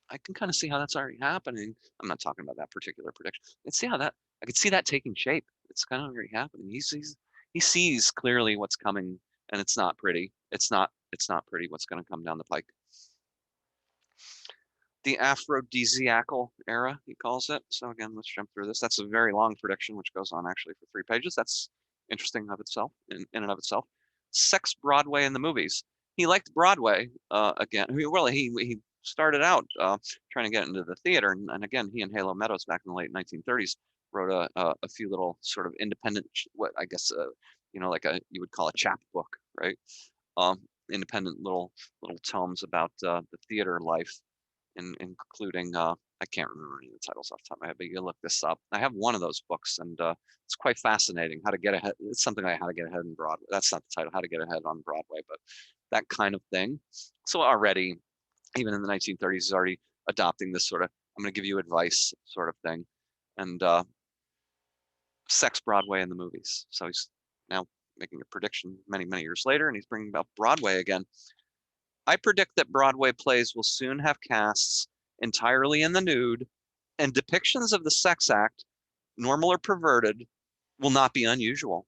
I can kind of see how that's already happening. I'm not talking about that particular prediction. I could see that taking shape. It's kind of already happening. He sees clearly what's coming, and it's not pretty. It's not pretty what's going to come down the pike. The aphrodisiacal era, he calls it. So again, let's jump through this. That's a very long prediction, which goes on actually for 3 pages. That's interesting of itself, in and of itself. Sex Broadway in the movies. He liked Broadway again. He started out trying to get into the theater, and again, he and Halo Meadows back in the late 1930s wrote a few little sort of independent, what I guess like you would call a chapbook, right? Independent little tomes about the theater life, including I can't remember any of the titles off the top of my head, but you can look this up. I have one of those books, and it's quite fascinating. How to Get Ahead. It's something like How to Get Ahead in Broadway. That's not the title. How to Get Ahead on Broadway, but that kind of thing. So already, even in the 1930s, he's already adopting this sort of I'm going to give you advice sort of thing, and Sex Broadway in the movies. So he's now making a prediction many years later, and he's bringing about Broadway again. I predict that Broadway plays will soon have casts entirely in the nude, and depictions of the sex act, normal or perverted, will not be unusual.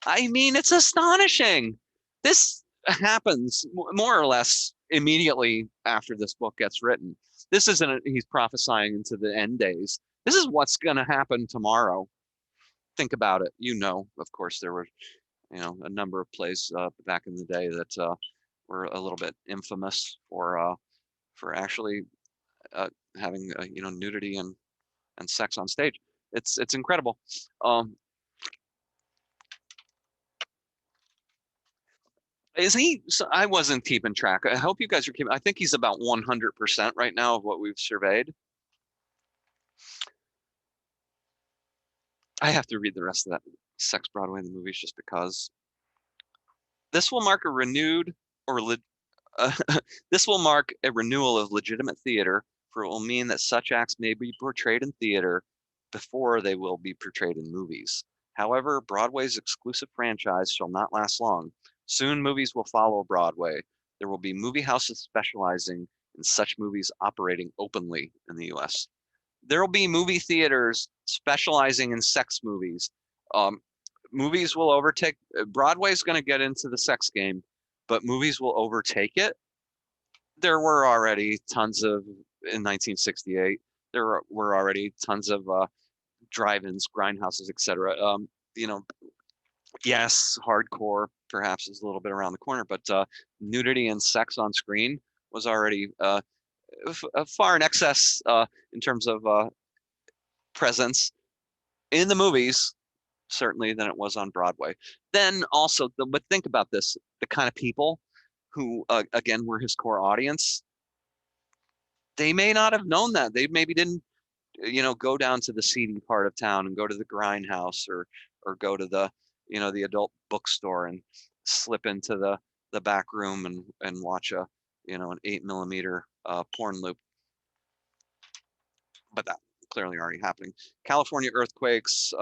I mean, it's astonishing. This happens more or less immediately after this book gets written. This isn't he's prophesying into the end days. This is what's going to happen tomorrow. Think about it. Of course, there were, a number of plays back in the day that were a little bit infamous for actually having nudity and sex on stage. It's incredible. Is he? So I wasn't keeping track. I hope you guys are keeping. I think he's about 100% right now of what we've surveyed. I have to read the rest of that Sex Broadway in the movies just because. This will mark a renewed or this will mark a renewal of legitimate theater, for it will mean that such acts may be portrayed in theater before they will be portrayed in movies. However, Broadway's exclusive franchise shall not last long. Soon movies will follow Broadway. There will be movie houses specializing in such movies operating openly in the US. There will be movie theaters specializing in sex movies. Movies will overtake, Broadway's going to get into the sex game, but movies will overtake it. There were already tons of, in 1968, there were already tons of drive-ins, grindhouses, etc. Yes, hardcore perhaps is a little bit around the corner, but nudity and sex on screen was already far in excess in terms of presence in the movies, certainly, than it was on Broadway. Then also, but think about this, the kind of people who, again, were his core audience, they may not have known that. They maybe didn't, go down to the seedy part of town and go to the grindhouse or go to the, the adult bookstore and slip into the back room and watch an 8mm porn loop. But that clearly already happening. California earthquakes.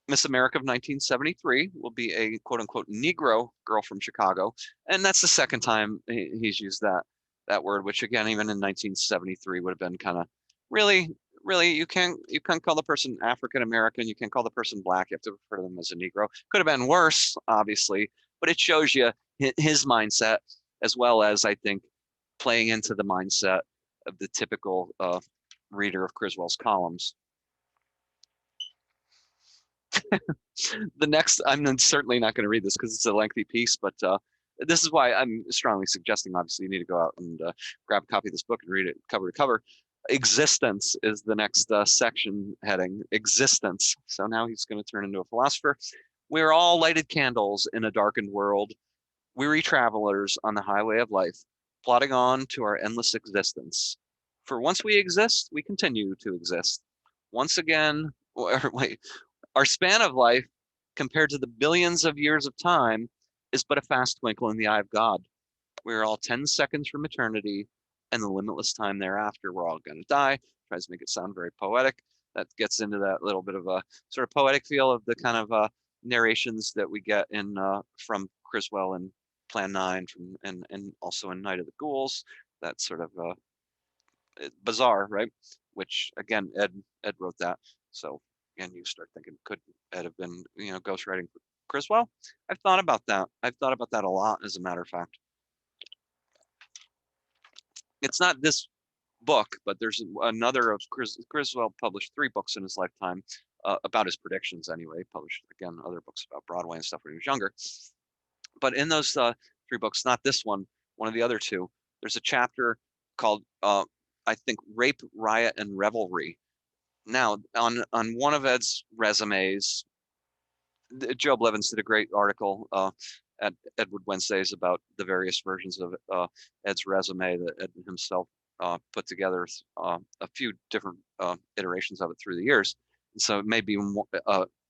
Miss America of 1973 will be a quote unquote Negro girl from Chicago. And that's the second time he's used that word, which again, even in 1973 would have been kind of really, you can't call the person African American, you can't call the person black, you have to refer to them as a Negro. Could have been worse, obviously, but it shows you his mindset, as well as, I think, playing into the mindset of the typical reader of Criswell's columns. The next, I'm certainly not going to read this because it's a lengthy piece, but this is why I'm strongly suggesting, obviously, you need to go out and grab a copy of this book and read it cover to cover. Existence is the next section heading, existence. So now he's going to turn into a philosopher. We're all lighted candles in a darkened world, weary travelers on the highway of life, plodding on to our endless existence. For once we exist, we continue to exist. Once again, wait, our span of life, compared to the billions of years of time, is but a fast twinkle in the eye of God. We're all 10 seconds from eternity and the limitless time thereafter. We're all going to die. Tries to make it sound very poetic. That gets into that little bit of a sort of poetic feel of the kind of narrations that we get in from Criswell and Plan 9 and also in Night of the Ghouls. That sort of bizarre, right? Which again, Ed wrote that. So again, you start thinking, could Ed have been, ghostwriting for Criswell? I've thought about that. I've thought about that a lot, as a matter of fact. It's not this book, but there's another of Criswell published 3 books in his lifetime about his predictions anyway. Published, again, other books about Broadway and stuff when he was younger. But in those 3 books, not this one of the other 2, there's a chapter called, I think, Rape, Riot, and Revelry. Now, on one of Ed's resumes, Joe Blevins did a great article at Edward Wednesdays about the various versions of Ed's resume that Ed himself put together, a few different iterations of it through the years. And so maybe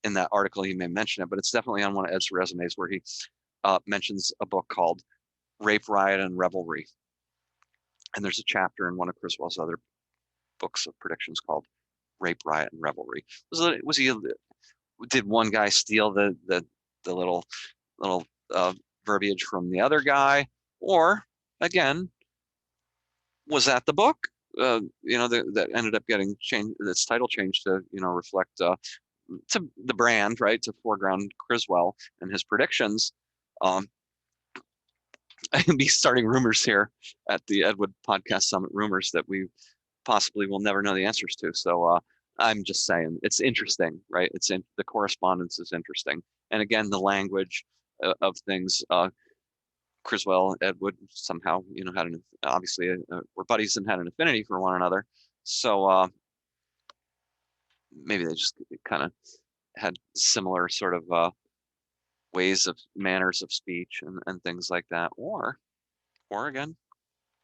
in that article he may mention it, but it's definitely on one of Ed's resumes where he mentions a book called Rape, Riot, and Revelry. And there's a chapter in one of Criswell's other books of predictions called Rape, Riot, and Revelry. Did one guy steal the little verbiage from the other guy, or again, was that the book? That ended up getting changed, its title changed to reflect to the brand, right, to foreground Criswell and his predictions. I'd be starting rumors here at the Edwood Podcast Summit, rumors that we possibly will never know the answers to. So I'm just saying, it's interesting, right? The correspondence is interesting, and again, the language of things. Criswell, Edwood somehow, had obviously were buddies and had an affinity for one another. So maybe they just kind of had similar sort of ways of manners of speech and things like that. Or again,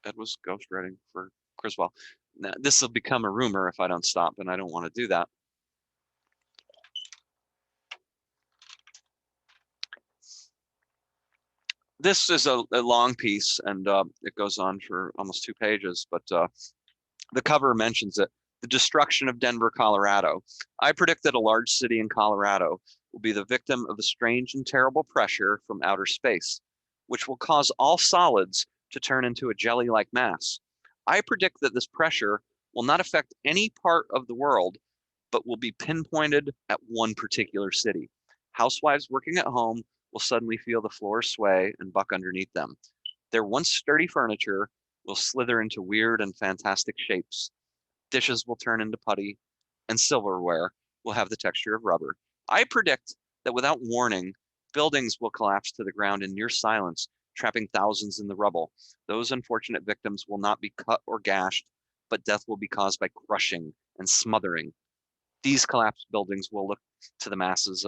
Ed was ghostwriting for Criswell. Now, this will become a rumor if I don't stop, and I don't want to do that. This is a long piece, and it goes on for almost 2 pages, but the cover mentions it. The destruction of Denver, Colorado. I predict that a large city in Colorado will be the victim of a strange and terrible pressure from outer space, which will cause all solids to turn into a jelly-like mass. I predict that this pressure will not affect any part of the world, but will be pinpointed at one particular city. Housewives working at home will suddenly feel the floors sway and buck underneath them. Their once sturdy furniture will slither into weird and fantastic shapes. Dishes will turn into putty, and silverware will have the texture of rubber. I predict that without warning, buildings will collapse to the ground in near silence, trapping thousands in the rubble. Those unfortunate victims will not be cut or gashed, but death will be caused by crushing and smothering. These collapsed buildings will look to the masses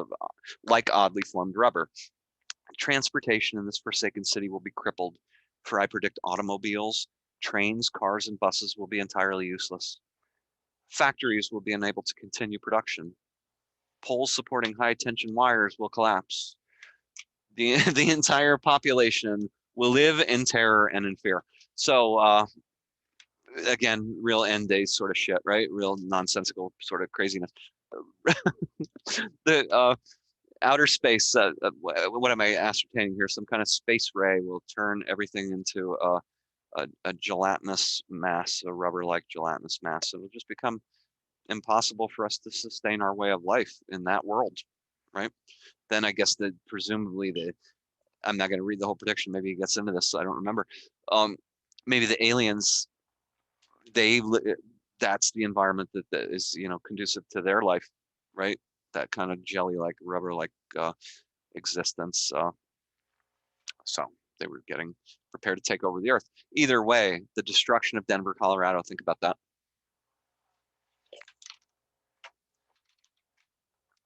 like oddly formed rubber. Transportation in this forsaken city will be crippled, for I predict automobiles, trains, cars, and buses will be entirely useless. Factories will be unable to continue production. Poles supporting high-tension wires will collapse. The entire population will live in terror and in fear. So again, real end days sort of shit, right? Real nonsensical sort of craziness. The outer space, what am I ascertaining here? Some kind of space ray will turn everything into a gelatinous mass, a rubber-like gelatinous mass. It'll just become impossible for us to sustain our way of life in that world, right? Then I guess that presumably I'm not going to read the whole prediction. Maybe he gets into this. So I don't remember. Maybe the aliens, that's the environment that is, conducive to their life, right? That kind of jelly-like, rubber-like existence. So they were getting prepared to take over the earth. Either way, the destruction of Denver, Colorado, think about that.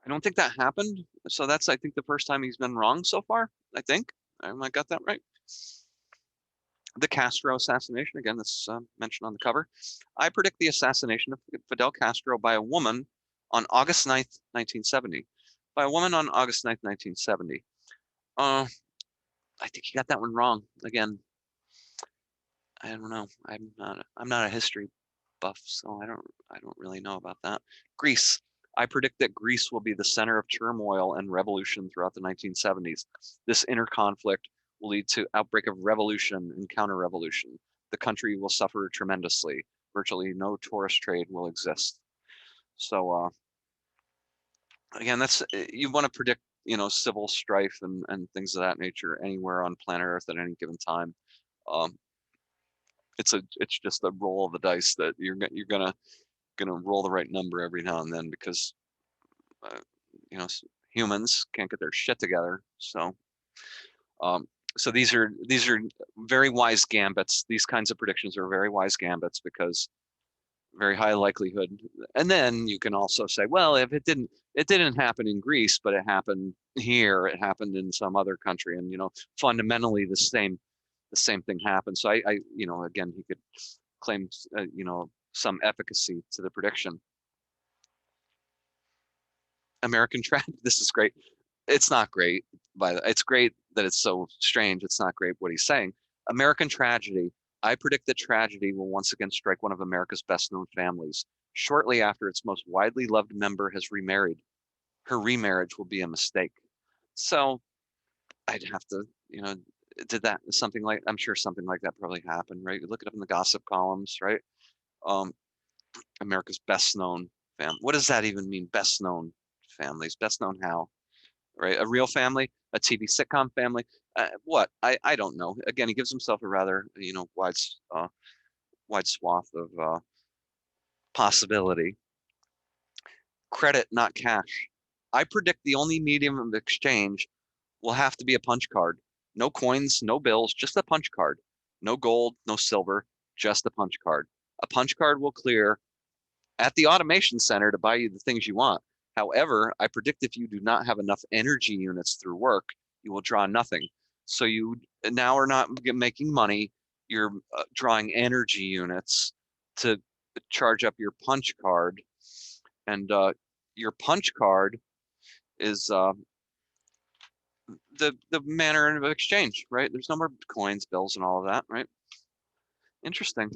I don't think that happened. So that's, I think, the first time he's been wrong so far, I think. I got that right. The Castro assassination, again, that's mentioned on the cover. I predict the assassination of Fidel Castro by a woman on August 9th, 1970. By a woman on August 9th, 1970. I think you got that one wrong. Again, I don't know. I'm not a history buff, so I don't really know about that. Greece. I predict that Greece will be the center of turmoil and revolution throughout the 1970s. This inner conflict will lead to outbreak of revolution and counter-revolution. The country will suffer tremendously. Virtually no tourist trade will exist. So again, that's you want to predict, civil strife and things of that nature anywhere on planet Earth at any given time. It's just a roll of the dice that you're gonna roll the right number every now and then because humans can't get their shit together. So these are very wise gambits. These kinds of predictions are very wise gambits because very high likelihood. And then you can also say, well, if it didn't happen in Greece, but it happened here, it happened in some other country, and fundamentally the same thing happened. So I again, he could claim some efficacy to the prediction. American tragedy. This is great. It's not great, but it's great that it's so strange. It's not great what he's saying. American tragedy. I predict that tragedy will once again strike one of America's best-known families. Shortly after its most widely loved member has remarried, her remarriage will be a mistake. So I'd have to, did that something like, I'm sure something like that probably happened, right? You look it up in the gossip columns, right? America's best-known family. What does that even mean? Best-known families, best-known how? Right? A real family, a TV sitcom family. What? I don't know. Again, he gives himself a rather wide swath of possibility. Credit, not cash. I predict the only medium of exchange will have to be a punch card. No coins, no bills, just a punch card. No gold, no silver, just a punch card. A punch card will clear at the automation center to buy you the things you want. However, I predict if you do not have enough energy units through work, you will draw nothing. So you now are not making money. You're drawing energy units to charge up your punch card. And your punch card is the manner of exchange, right? There's no more coins, bills, and all of that, right? Interesting.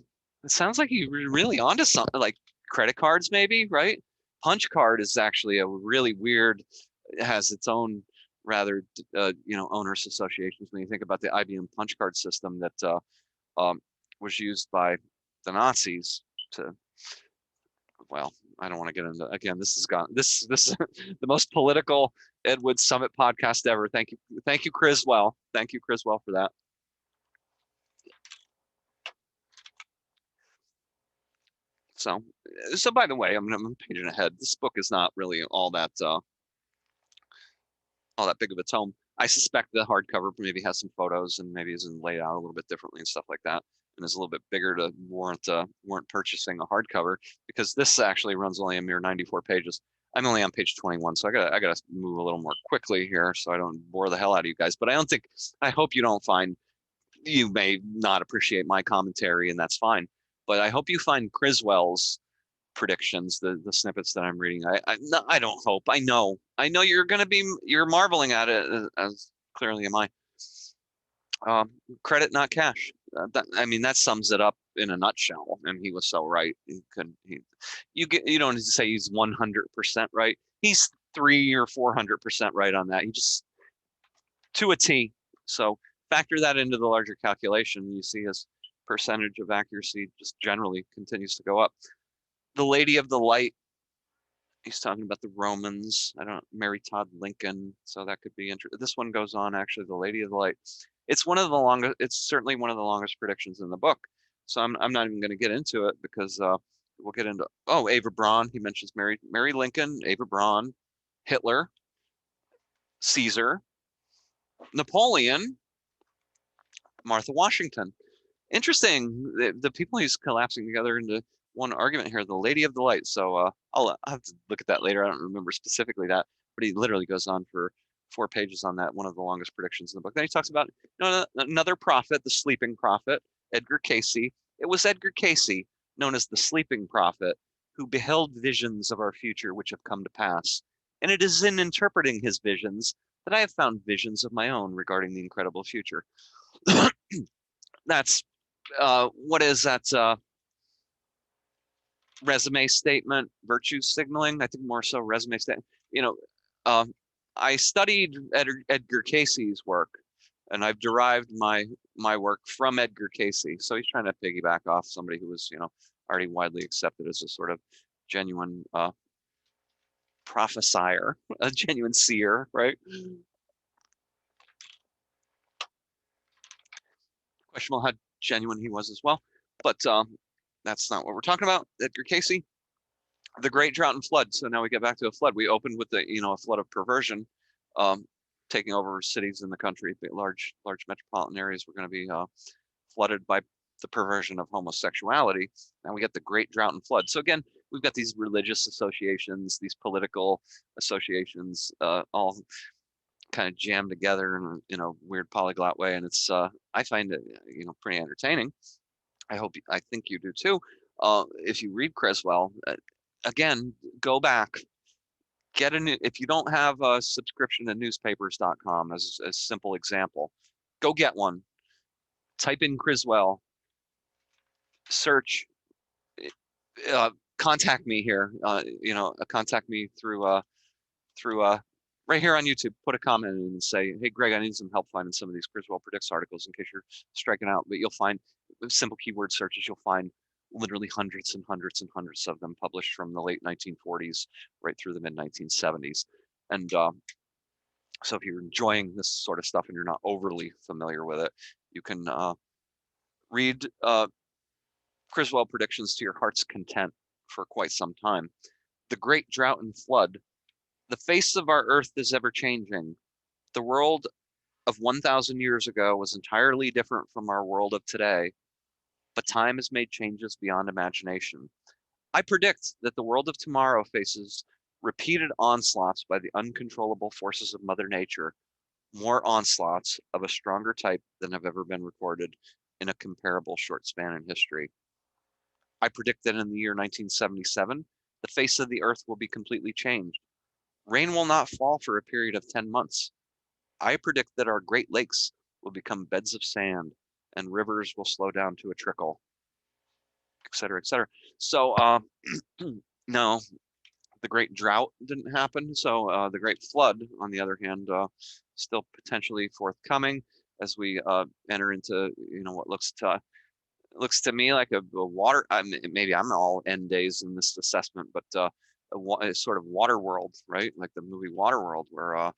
It sounds like you're really onto something, like credit cards, maybe, right? Punch card is actually a really weird, it has its own rather, onerous associations when you think about the IBM punch card system that was used by the Nazis to, well, I don't want to get into, again, this has gone, this the most political Ed Wood Summit podcast ever. Thank you, Criswell. Thank you, Criswell, for that. So by the way, I'm paging ahead. This book is not really all that big of a tome. I suspect the hardcover maybe has some photos and maybe is laid out a little bit differently and stuff like that, and is a little bit bigger to warrant purchasing a hardcover, because this actually runs only a mere 94 pages. I'm only on page 21, so I gotta move a little more quickly here so I don't bore the hell out of you guys. But I hope you don't find, you may not appreciate my commentary, and that's fine. But I hope you find Criswell's predictions, the snippets that I'm reading. I don't hope. I know you're marveling at it as clearly am I. Credit, not cash. I mean, that sums it up in a nutshell. And he was so right. You don't need to say he's 100% right. He's 300 or 400% right on that. He just to a T. So factor that into the larger calculation. You see his percentage of accuracy just generally continues to go up. The Lady of the Light, he's talking about the Romans. I don't Mary Todd Lincoln, so that could be interesting. This one goes on actually, the Lady of the Light. It's one of the longest. It's certainly one of the longest predictions in the book. So I'm not even going to get into it because we'll get into. Oh, Ava Braun. He mentions Mary Lincoln, Ava Braun, Hitler, Caesar, Napoleon, Martha Washington. Interesting. The people he's collapsing together into one argument here, the Lady of the Light. So I'll have to look at that later. I don't remember specifically that, but he literally goes on for 4 pages on that, one of the longest predictions in the book. Then he talks about another prophet, the sleeping prophet, Edgar Cayce. It was Edgar Cayce, known as the sleeping prophet, who beheld visions of our future which have come to pass. And it is in interpreting his visions that I have found visions of my own regarding the incredible future. That's what is that resume statement, virtue signaling? I think more so resume statement. I studied Edgar Cayce's work, and I've derived my work from Edgar Cayce. So he's trying to piggyback off somebody who was already widely accepted as a sort of genuine prophesier, a genuine seer, right? Questionable how genuine he was as well, but that's not what we're talking about. Edgar Cayce, the Great Drought and Flood. So now we get back to a flood. We opened with a flood of perversion, taking over cities in the country. Large metropolitan areas were going to be flooded by the perversion of homosexuality. Now we get the Great Drought and Flood. So again, we've got these religious associations, these political associations, all kind of jammed together in a weird polyglot way, and it's I find it pretty entertaining. I think you do too. If you read Criswell, again, go back, if you don't have a subscription to newspapers.com as a simple example, go get one. Type in Criswell, search, contact me here. Contact me through right here on YouTube. Put a comment in and say, hey, Greg, I need some help finding some of these Criswell Predicts articles in case you're striking out. But you'll find, with simple keyword searches, you'll find literally hundreds and hundreds and hundreds of them published from the late 1940s right through the mid 1970s. And so if you're enjoying this sort of stuff and you're not overly familiar with it, you can read Criswell predictions to your heart's content for quite some time. The Great Drought and Flood. The face of our earth is ever changing. The world of 1,000 years ago was entirely different from our world of today, but time has made changes beyond imagination. I predict that the world of tomorrow faces repeated onslaughts by the uncontrollable forces of Mother Nature, more onslaughts of a stronger type than have ever been recorded in a comparable short span in history. I predict that in the year 1977, the face of the earth will be completely changed. Rain will not fall for a period of 10 months. I predict that our Great Lakes will become beds of sand and rivers will slow down to a trickle, et cetera, et cetera. So no, the Great Drought didn't happen. So the Great Flood, on the other hand, still potentially forthcoming as we enter into what looks to me like a water. Maybe I'm all end days in this assessment, but a sort of water world, right? Like the movie Waterworld, where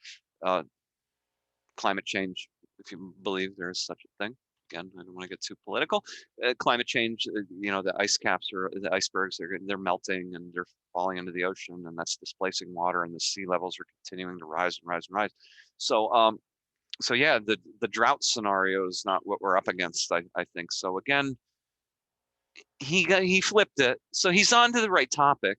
climate change, if you believe there is such a thing. Again, I don't want to get too political. Climate change, the ice caps or the icebergs, they're melting and they're falling into the ocean, and that's displacing water, and the sea levels are continuing to rise and rise and rise. So yeah, the drought scenario is not what we're up against, I think. So again, he flipped it. So he's on to the right topic.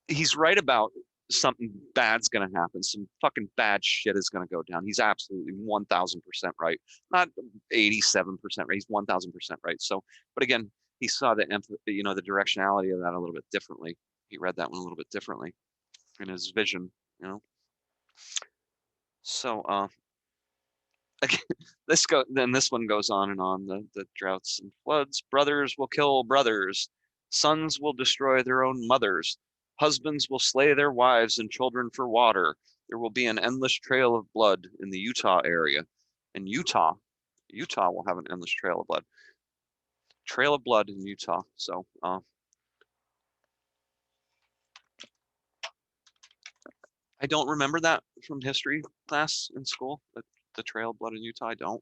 He's right about something bad's going to happen. Some fucking bad shit is going to go down. He's absolutely 1,000% right. Not 87% right. He's 1,000% right. So, but again, he saw the directionality of that a little bit differently. He read that one a little bit differently in his vision, So This one goes on and on. The droughts and floods. Brothers will kill brothers. Sons will destroy their own mothers. Husbands will slay their wives and children for water. There will be an endless trail of blood in the Utah area. In Utah will have an endless trail of blood. Trail of blood in Utah. So I don't remember that from history class in school, but the trail of blood in Utah, I don't.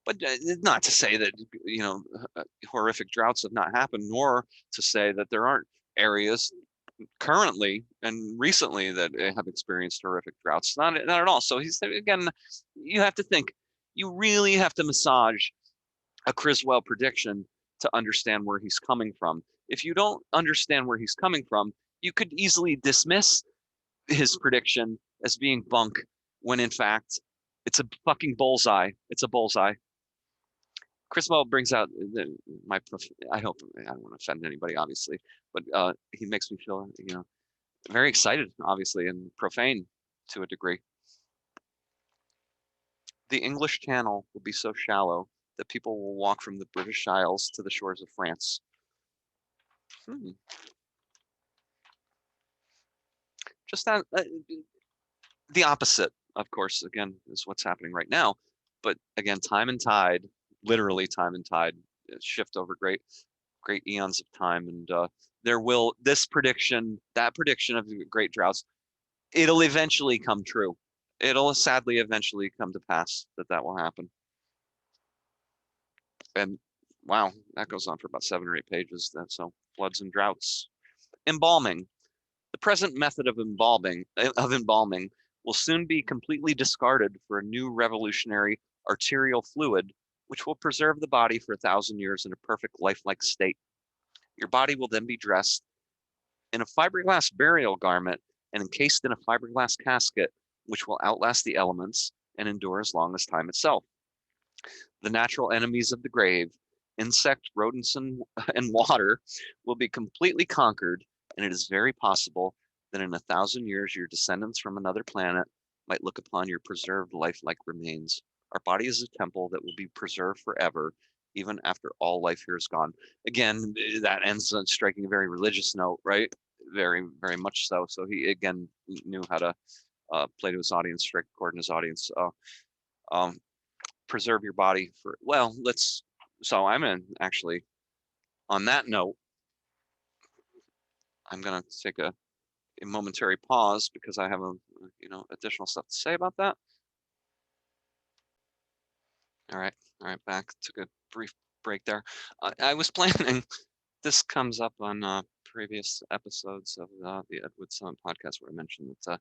But not to say that, horrific droughts have not happened, nor to say that there aren't areas currently and recently that have experienced horrific droughts. Not at all. So he's, again, you have to think, you really have to massage a Criswell prediction to understand where he's coming from. If you don't understand where he's coming from, you could easily dismiss his prediction as being bunk when in fact it's a fucking bullseye. It's a bullseye. Criswell brings out I hope I don't want to offend anybody, obviously, but he makes me feel, very excited, obviously, and profane to a degree. The English Channel will be so shallow that people will walk from the British Isles to the shores of France. Just that, the opposite, of course, again, is what's happening right now. But again, time and tide, literally time and tide, shift over great eons of time. And that prediction of great droughts, it'll eventually come true. It'll sadly eventually come to pass that will happen. And wow, that goes on for about 7 or 8 pages. So floods and droughts. Embalming. The present method of embalming will soon be completely discarded for a new revolutionary arterial fluid, which will preserve the body for 1,000 years in a perfect lifelike state. Your body will then be dressed in a fiberglass burial garment and encased in a fiberglass casket, which will outlast the elements and endure as long as time itself. The natural enemies of the grave, insect, rodents, and water, will be completely conquered, and it is very possible that in 1,000 years your descendants from another planet might look upon your preserved lifelike remains. Our body is a temple that will be preserved forever, even after all life here is gone. Again, that ends on striking a very religious note, right? Very, very much so. So he, again, knew how to play to his audience, strike a chord in his audience. Preserve your body for, so I'm in, actually, on that note, I'm going to take a momentary pause because I have additional stuff to say about that. All right, back. Took a brief break there. I was planning, this comes up on previous episodes of the Edward Summit podcast where I mentioned that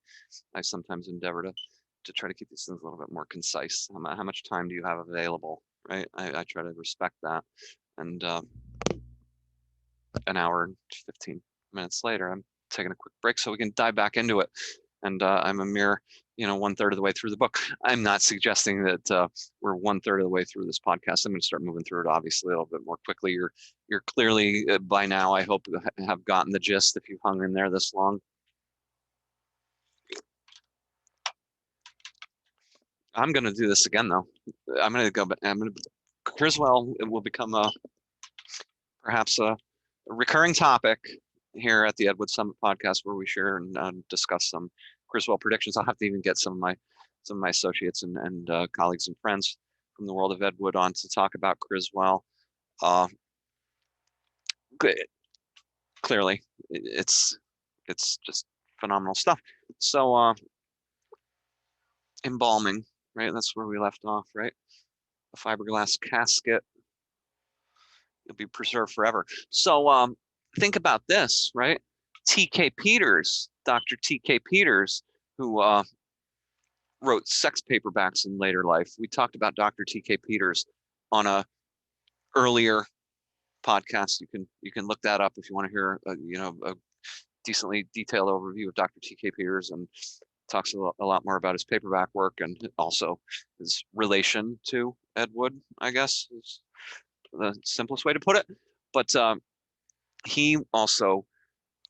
I sometimes endeavor to try to keep these things a little bit more concise. How much time do you have available, right? I try to respect that. And an hour and 15 minutes later, I'm taking a quick break so we can dive back into it. And I'm a mere, 1/3 of the way through the book. I'm not suggesting that we're 1/3 of the way through this podcast. I'm going to start moving through it, obviously, a little bit more quickly. You're clearly, by now, I hope, have gotten the gist if you've hung in there this long. I'm going to do this again, though. I'm going to go, but Criswell will become perhaps a recurring topic here at the Edward Summit podcast, where we share and discuss some Criswell predictions. I'll have to even get some of my associates and colleagues and friends from the world of Edward on to talk about Criswell. Clearly, it's just phenomenal stuff. So embalming, right? That's where we left off, right? A fiberglass casket. It'll be preserved forever. So think about this, right? T.K. Peters, Dr. T.K. Peters, who wrote sex paperbacks in later life. We talked about Dr. T.K. Peters on a earlier podcast. You can look that up if you want to hear a decently detailed overview of Dr. T.K. Peters, and talks a lot more about his paperback work and also his relation to Ed Wood, I guess is the simplest way to put it. But he also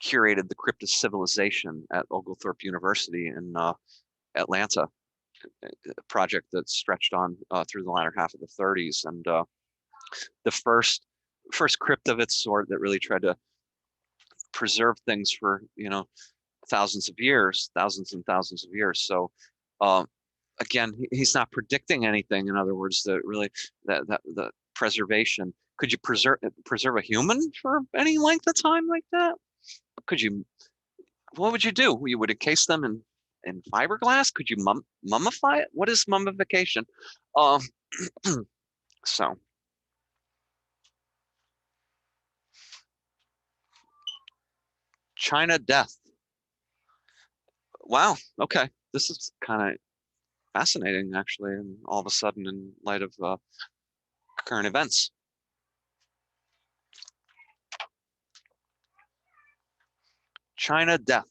curated the Crypt of Civilization at Oglethorpe University in Atlanta, project that stretched on through the latter half of the 30s, and the first crypt of its sort that really tried to preserve things for thousands and thousands of years. So again, he's not predicting anything. In other words, that really that the preservation. Could you preserve a human for any length of time like that? Could you? What would you do? You would encase them in fiberglass? Could you mummify it? What is mummification? Um, so China death. Wow. Okay, this is kind of fascinating, actually, and all of a sudden, in light of current events. China death.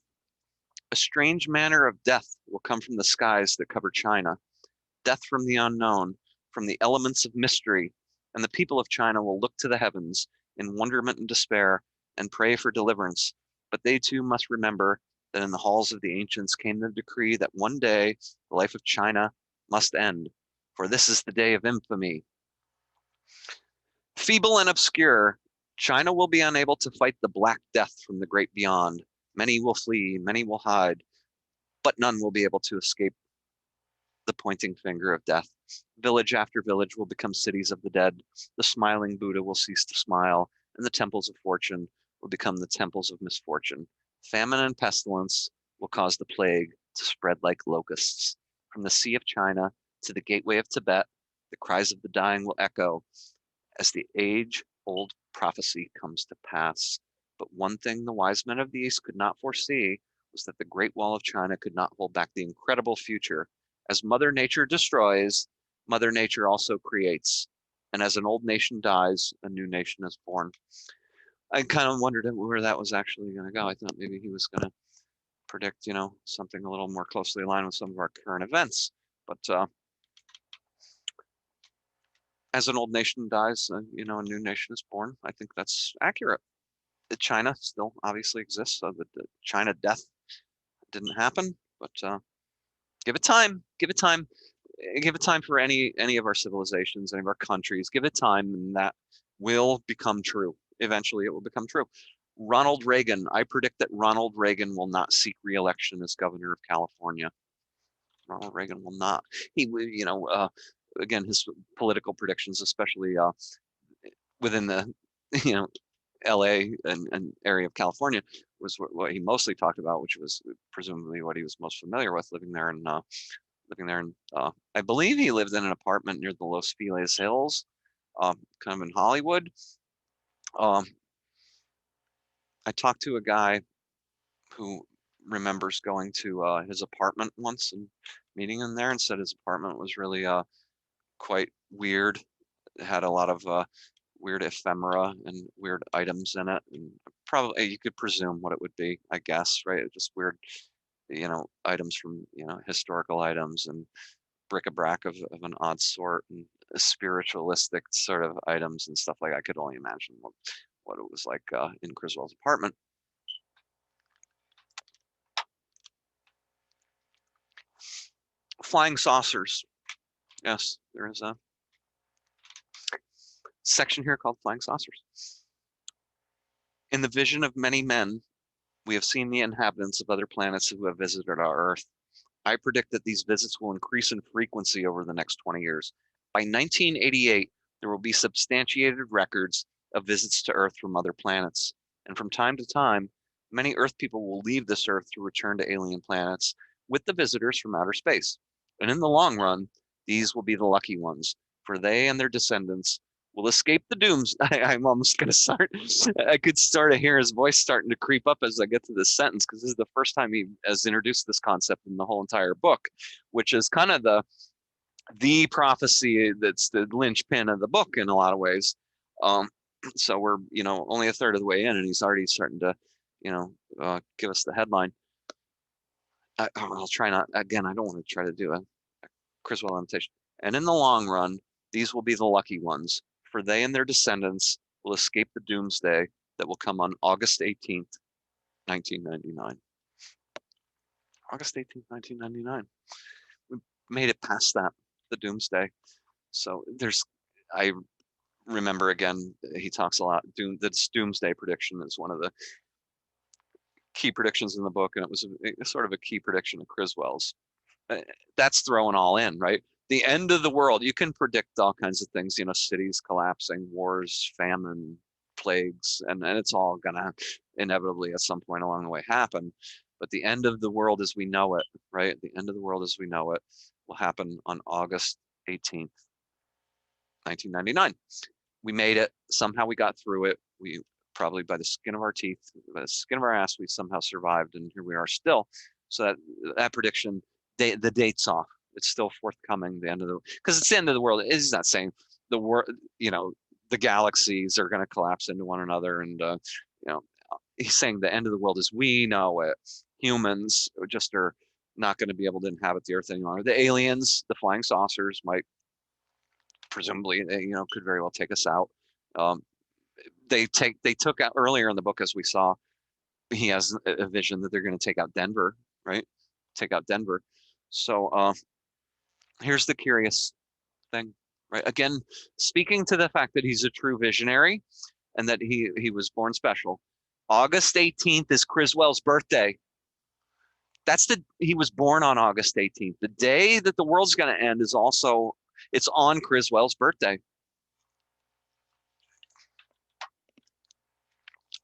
A strange manner of death will come from the skies that cover China. Death from the unknown, from the elements of mystery, and the people of China will look to the heavens in wonderment and despair and pray for deliverance. But they too must remember that in the halls of the ancients came the decree that one day the life of China must end, for this is the day of infamy. Feeble and obscure, China will be unable to fight the Black Death from the great beyond. Many will flee, many will hide, but none will be able to escape the pointing finger of death. Village after village will become cities of the dead. The smiling Buddha will cease to smile, and the temples of fortune will become the temples of misfortune. Famine and pestilence will cause the plague to spread like locusts. From the Sea of China to the gateway of Tibet, the cries of the dying will echo as the age-old prophecy comes to pass. But one thing the wise men of the East could not foresee was that the Great Wall of China could not hold back the incredible future. As Mother Nature destroys, Mother Nature also creates. And as an old nation dies, a new nation is born. I kind of wondered where that was actually going to go. I thought maybe he was going to predict, something a little more closely aligned with some of our current events. But as an old nation dies, a new nation is born. I think that's accurate. China still obviously exists, so the China death didn't happen, but give it time. Give it time. Give it time for any of our civilizations, any of our countries. Give it time, and that will become true. Eventually, it will become true. Ronald Reagan. I predict that Ronald Reagan will not seek re-election as governor of California. Ronald Reagan will not. He, again, his political predictions, especially within the, LA and area of California, was what he mostly talked about, which was presumably what he was most familiar with, living there. And I believe he lived in an apartment near the Los Feliz Hills, kind of in Hollywood. I talked to a guy who remembers going to his apartment once and meeting him there, and said his apartment was really quite weird. It had a lot of weird ephemera and weird items in it, and probably you could presume what it would be, I guess, right? Just weird, items from, historical items and bric-a-brac of an odd sort, and spiritualistic sort of items and stuff like that. I could only imagine what it was like in Criswell's apartment. Flying saucers. Yes, there is a section here called Flying Saucers. In the vision of many men, we have seen the inhabitants of other planets who have visited our Earth. I predict that these visits will increase in frequency over the next 20 years. By 1988, there will be substantiated records of visits to Earth from other planets. And from time to time, many Earth people will leave this Earth to return to alien planets with the visitors from outer space. And in the long run, these will be the lucky ones, for they and their descendants will escape the dooms. I'm almost going to start. I could start to hear his voice starting to creep up as I get to this sentence, because this is the first time he has introduced this concept in the whole entire book, which is kind of the prophecy that's the linchpin of the book in a lot of ways. So we're only a third of the way in, and he's already starting to give us the headline. I'll try not again. I don't want to try to do a Criswell imitation. And in the long run, these will be the lucky ones, for they and their descendants will escape the doomsday that will come on August 18th, 1999. August 18th, 1999. made it past that, the doomsday. So I remember again, he talks a lot. This doomsday prediction is one of the key predictions in the book, and it was sort of a key prediction of Criswell's. That's throwing all in, right? The end of the world. You can predict all kinds of things, cities collapsing, wars, famine, plagues, and it's all gonna inevitably at some point along the way happen. But the end of the world as we know it, right? The end of the world as we know it will happen on August 18th, 1999. We made it. Somehow we got through it. We probably by the skin of our teeth, by the skin of our ass, we somehow survived, and here we are still. So that prediction, the date's off. It's still forthcoming. The end of because it's the end of the world. It's not saying the world, the galaxies are going to collapse into one another, and he's saying the end of the world as we know it. Humans just are not going to be able to inhabit the Earth any longer. The aliens, the flying saucers, might presumably, could very well take us out. They took out earlier in the book, as we saw, he has a vision that they're going to take out Denver, right? Take out Denver. So here's the curious thing, right? Again, speaking to the fact that he's a true visionary and that he was born special. August 18th is Criswell's birthday. He was born on August 18th. The day that the world's going to end is also, it's on Criswell's birthday.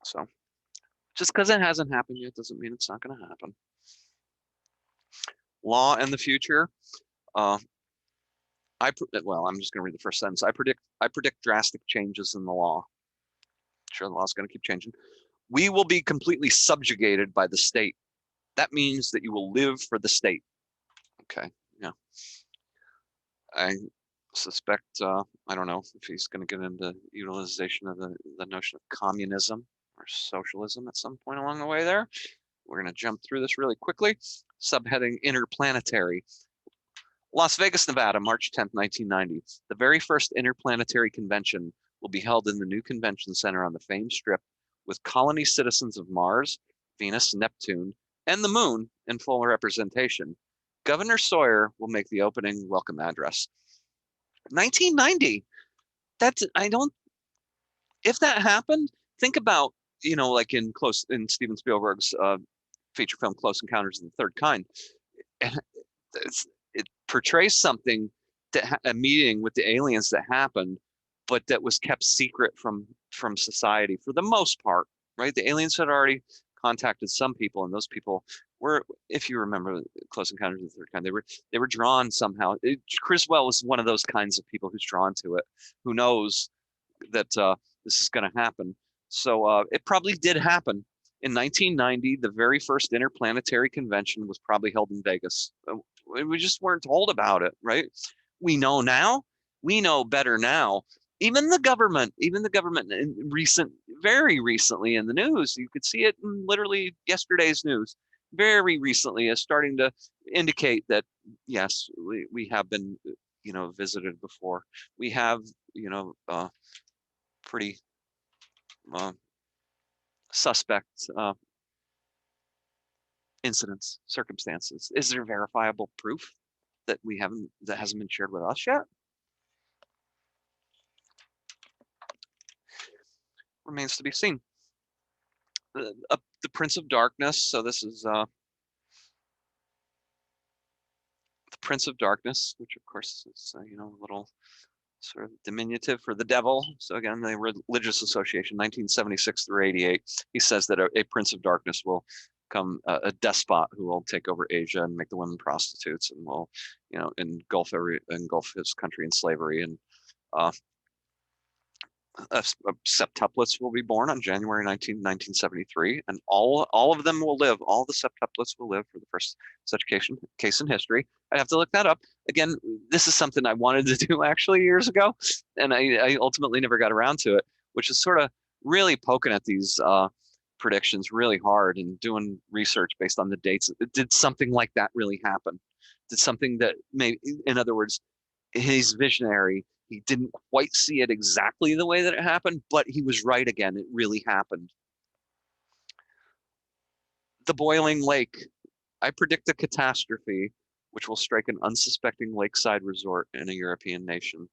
So just because it hasn't happened yet doesn't mean it's not going to happen. Law and the future. I'm just going to read the first sentence. I predict drastic changes in the law. Sure, the law's going to keep changing. We will be completely subjugated by the state. That means that you will live for the state. Okay, yeah. I suspect, I don't know if he's going to get into utilization of the notion of communism or socialism at some point along the way there. We're going to jump through this really quickly. Subheading Interplanetary. Las Vegas, Nevada, March 10th, 1990. The very first Interplanetary Convention will be held in the new convention center on the famed strip with colony citizens of Mars, Venus, Neptune, and the moon in full representation. Governor Sawyer will make the opening welcome address. 1990. If that happened, think about, like in Steven Spielberg's feature film, Close Encounters of the Third Kind. It portrays something, a meeting with the aliens that happened, but that was kept secret from society for the most part, right? The aliens had already contacted some people, and those people were, if you remember Close Encounters of the Third Kind, they were drawn somehow. Criswell was one of those kinds of people who's drawn to it, who knows that this is going to happen. So it probably did happen. In 1990, the very first Interplanetary Convention was probably held in Vegas. We just weren't told about it, right? We know now. We know better now. Even the government very recently in the news, you could see it in literally yesterday's news, very recently is starting to indicate that, yes, we have been, visited before. We have, pretty suspect incidents, circumstances. Is there verifiable proof that hasn't been shared with us yet? Remains to be seen. The Prince of Darkness. So this is the Prince of Darkness, which of course is a little sort of diminutive for the devil. So again, the religious association, 1976 through 88. He says that a Prince of Darkness will come, a despot who will take over Asia and make the women prostitutes, and will, engulf his country in slavery. And septuplets will be born on January 19, 1973, and all of them will live. All the septuplets will live for the first such case in history. I'd have to look that up. Again, this is something I wanted to do actually years ago, and I ultimately never got around to it, which is sort of really poking at these predictions really hard and doing research based on the dates. Did something like that really happen? Did something that in other words, he's visionary. He didn't quite see it exactly the way that it happened, but he was right again. It really happened. The boiling lake. I predict a catastrophe which will strike an unsuspecting lakeside resort in a European nation.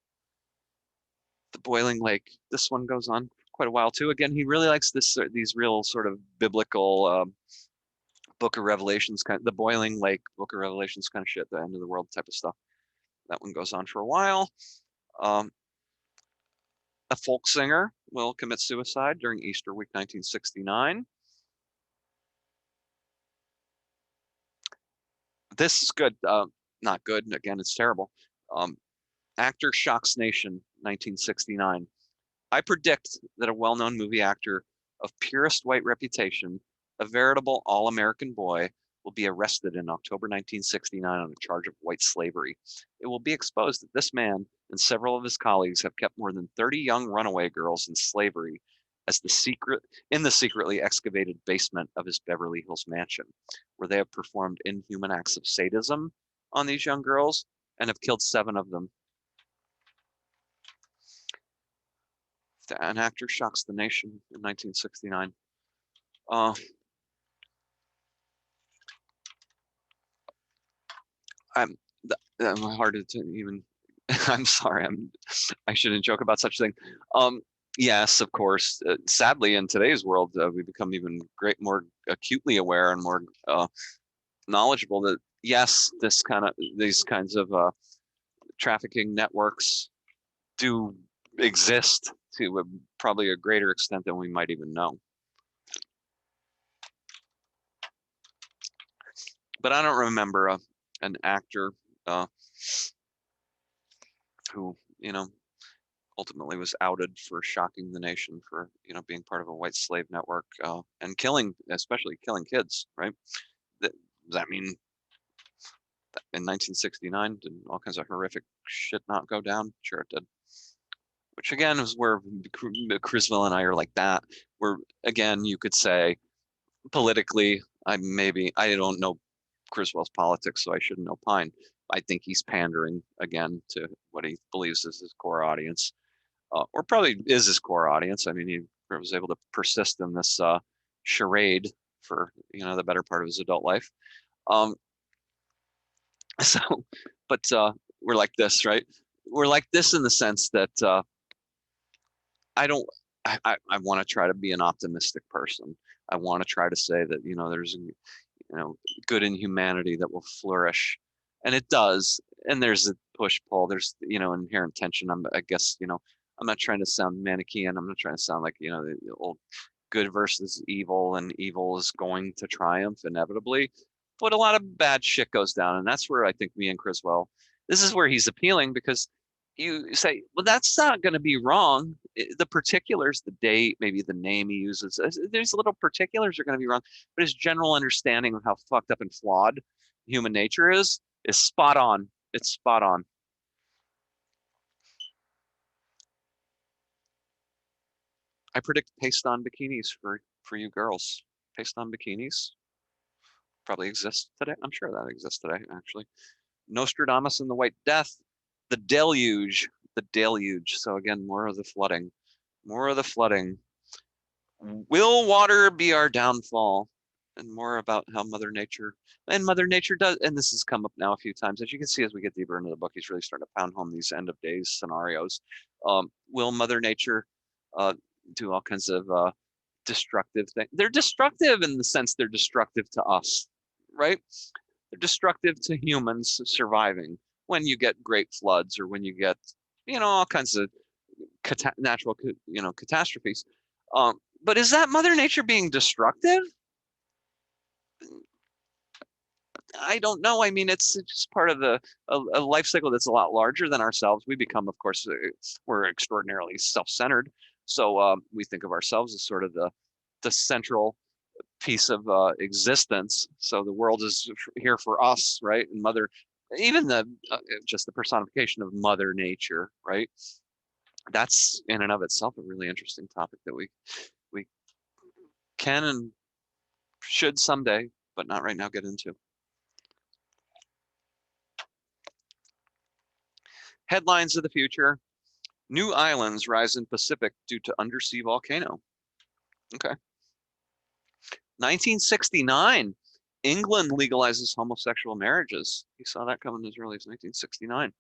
The Boiling Lake. This one goes on quite a while too. Again, he really likes these real sort of biblical Book of Revelations the Boiling Lake, Book of Revelations kind of shit, the end of the world type of stuff. That one goes on for a while. A folk singer will commit suicide during Easter week 1969. This is good. Not good. Again, it's terrible. Actor shocks nation, 1969. I predict that a well-known movie actor of purest white reputation, a veritable all-American boy, will be arrested in October 1969 on a charge of white slavery. It will be exposed that this man and several of his colleagues have kept more than 30 young runaway girls in slavery in the secretly excavated basement of his Beverly Hills mansion, where they have performed inhuman acts of sadism on these young girls and have killed 7 of them. An actor shocks the nation in 1969. I'm hard to even. I'm sorry. I shouldn't joke about such a thing. Yes, of course. Sadly, in today's world, we become even more acutely aware and more knowledgeable that yes, these kinds of trafficking networks do exist to probably a greater extent than we might even know. But I don't remember an actor who, ultimately was outed for shocking the nation for, being part of a white slave network and especially killing kids, right? Does that mean that in 1969 did all kinds of horrific shit not go down? Sure it did. Which again is where Criswell and I are like that. Where again you could say politically, I don't know Criswell's politics, so I shouldn't opine. I think he's pandering again to what he believes is his core audience, or probably is his core audience. I mean, he was able to persist in this charade for the better part of his adult life. But we're like this, right? We're like this in the sense that I want to try to be an optimistic person. I want to try to say that there's good in humanity that will flourish, and it does. And there's a push-pull. There's inherent tension. I guess I'm not trying to sound Manichaean. I'm not trying to sound like the old good versus evil, and evil is going to triumph inevitably. But a lot of bad shit goes down, and that's where I think me and Criswell. This is where he's appealing, because you say, well, that's not going to be wrong. The particulars, the date, maybe the name he uses, there's little particulars are going to be wrong, but his general understanding of how fucked up and flawed human nature is spot on. It's spot on. I predict paste-on bikinis for you girls. Paste-on bikinis probably exists today. I'm sure that exists today, actually. Nostradamus and the White Death. The deluge. The deluge. So again, more of the flooding. More of the flooding. Will water be our downfall? And more about how Mother Nature does, and this has come up now a few times. As you can see, as we get deeper into the book, he's really starting to pound home these end of days scenarios. Will Mother Nature do all kinds of destructive things? They're destructive in the sense they're destructive to us, right? They're destructive to humans surviving when you get great floods or when you get, all kinds of natural, catastrophes. But is that Mother Nature being destructive? I don't know. I mean, it's just part of a life cycle that's a lot larger than ourselves. We become, of course, we're extraordinarily self-centered. So we think of ourselves as sort of the central piece of existence. So the world is here for us, right? And even just the personification of Mother Nature, right? That's in and of itself a really interesting topic that we can and should someday, but not right now, get into. Headlines of the future. New islands rise in Pacific due to undersea volcano. Okay. 1969. England legalizes homosexual marriages. He saw that coming as early as 1969.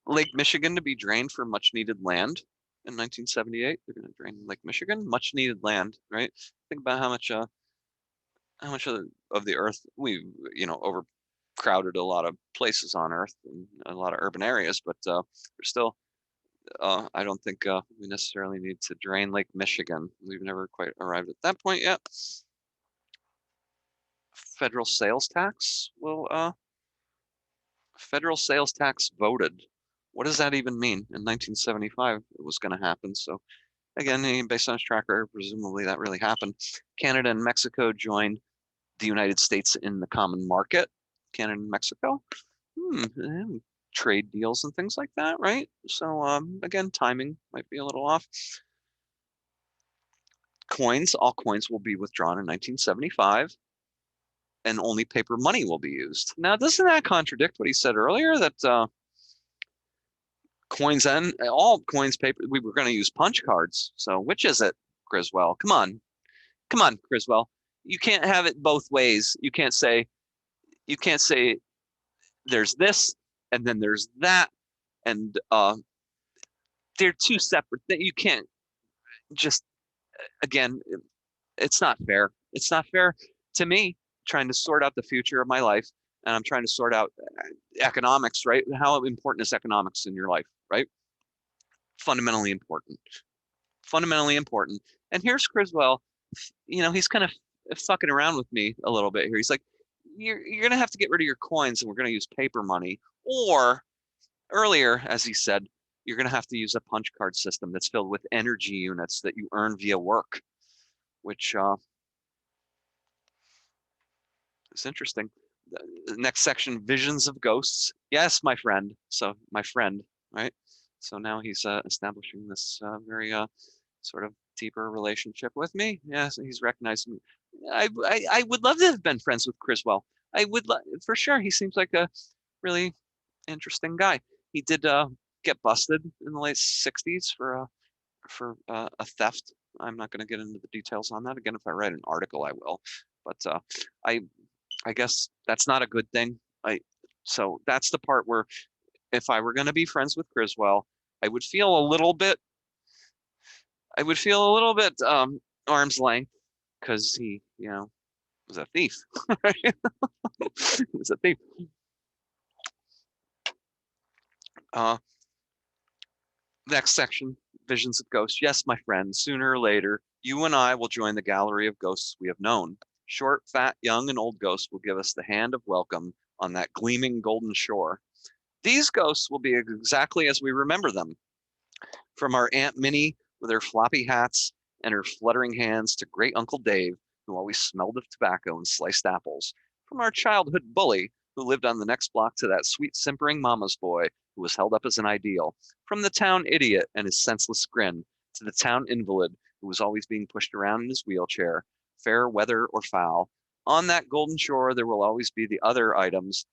Lake Michigan to be drained for much needed land in 1978. They're going to drain Lake Michigan, much needed land, right? Think about how much of the earth we, overcrowded a lot of places on Earth and a lot of urban areas, but we're still, I don't think we necessarily need to drain Lake Michigan. We've never quite arrived at that point yet. Federal sales tax voted. What does that even mean? In 1975, it was going to happen. So again, based on his track record, presumably that really happened. Canada and Mexico joined the United States in the common market. Canada and Mexico, trade deals and things like that, right? So again, timing might be a little off. All coins will be withdrawn in 1975, and only paper money will be used. Now, doesn't that contradict what he said earlier, that coins and all coins, paper, we were going to use punch cards? So which is it, Criswell? Come on, Criswell. You can't have it both ways. You can't say there's this and then there's that, and they're two separate things. You can't just, again, it's not fair. It's not fair to me, trying to sort out the future of my life, and I'm trying to sort out economics, right? How important is economics in your life, right? Fundamentally important. Fundamentally important. And here's Criswell, he's kind of fucking around with me a little bit here. He's like, you're going to have to get rid of your coins and we're going to use paper money. Or earlier, as he said, you're going to have to use a punch card system that's filled with energy units that you earn via work, which is interesting. The next section, visions of ghosts. Yes, my friend. So my friend, right? So now he's establishing this very sort of deeper relationship with me. Yes, he's recognized me. I would love to have been friends with Criswell. I would for sure. He seems like a really interesting guy. He did get busted in the late 60s for a theft. I'm not going to get into the details on that. Again, if I write an article, I will. But I guess that's not a good thing. So that's the part where if I were going to be friends with Criswell, I would feel a little bit arm's length, because he, was a thief. He was a thief. Next section, visions of ghosts. Yes, my friend, sooner or later, you and I will join the gallery of ghosts we have known. Short, fat, young, and old ghosts will give us the hand of welcome on that gleaming golden shore. These ghosts will be exactly as we remember them. From our Aunt Minnie with her floppy hats and her fluttering hands to Great Uncle Dave, who always smelled of tobacco and sliced apples. From our childhood bully, who lived on the next block, to that sweet simpering mama's boy who was held up as an ideal. From the town idiot and his senseless grin, to the town invalid who was always being pushed around in his wheelchair, fair weather or foul. On that golden shore there will always be the other items,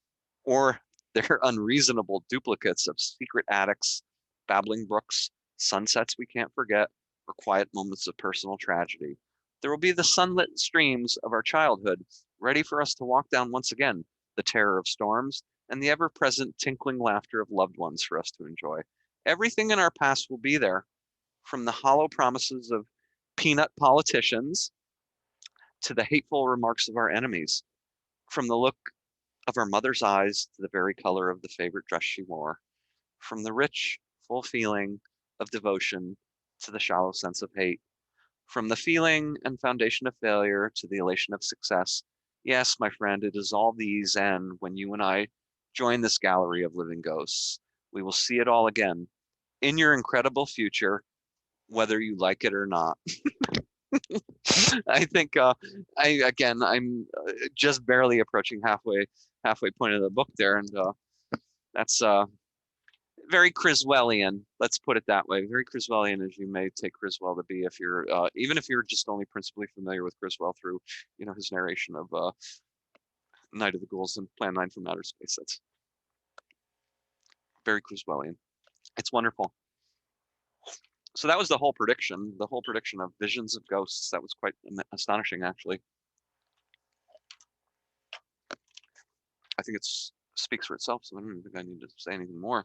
or their unreasonable duplicates of secret attics, babbling brooks, sunsets we can't forget, or quiet moments of personal tragedy. There will be the sunlit streams of our childhood, ready for us to walk down once again, the terror of storms, and the ever-present tinkling laughter of loved ones for us to enjoy. Everything in our past will be there, from the hollow promises of peanut politicians to the hateful remarks of our enemies, from the look of our mother's eyes to the very color of the favorite dress she wore, from the rich, full feeling of devotion to the shallow sense of hate, from the feeling and foundation of failure to the elation of success. Yes, my friend, it is all these, and when you and I join this gallery of living ghosts, we will see it all again in your incredible future, whether you like it or not. I think I'm just barely approaching halfway point of the book there, and that's very Criswellian. Let's put it that way. Very Criswellian, as you may take Criswell to be, if you're even if you're just only principally familiar with Criswell through his narration of Night of the Ghouls and Plan 9 from Outer Space. That's very Criswellian. It's wonderful. So that was the whole prediction of visions of ghosts. That was quite astonishing, actually. I think it speaks for itself, so I don't think I need to say anything more.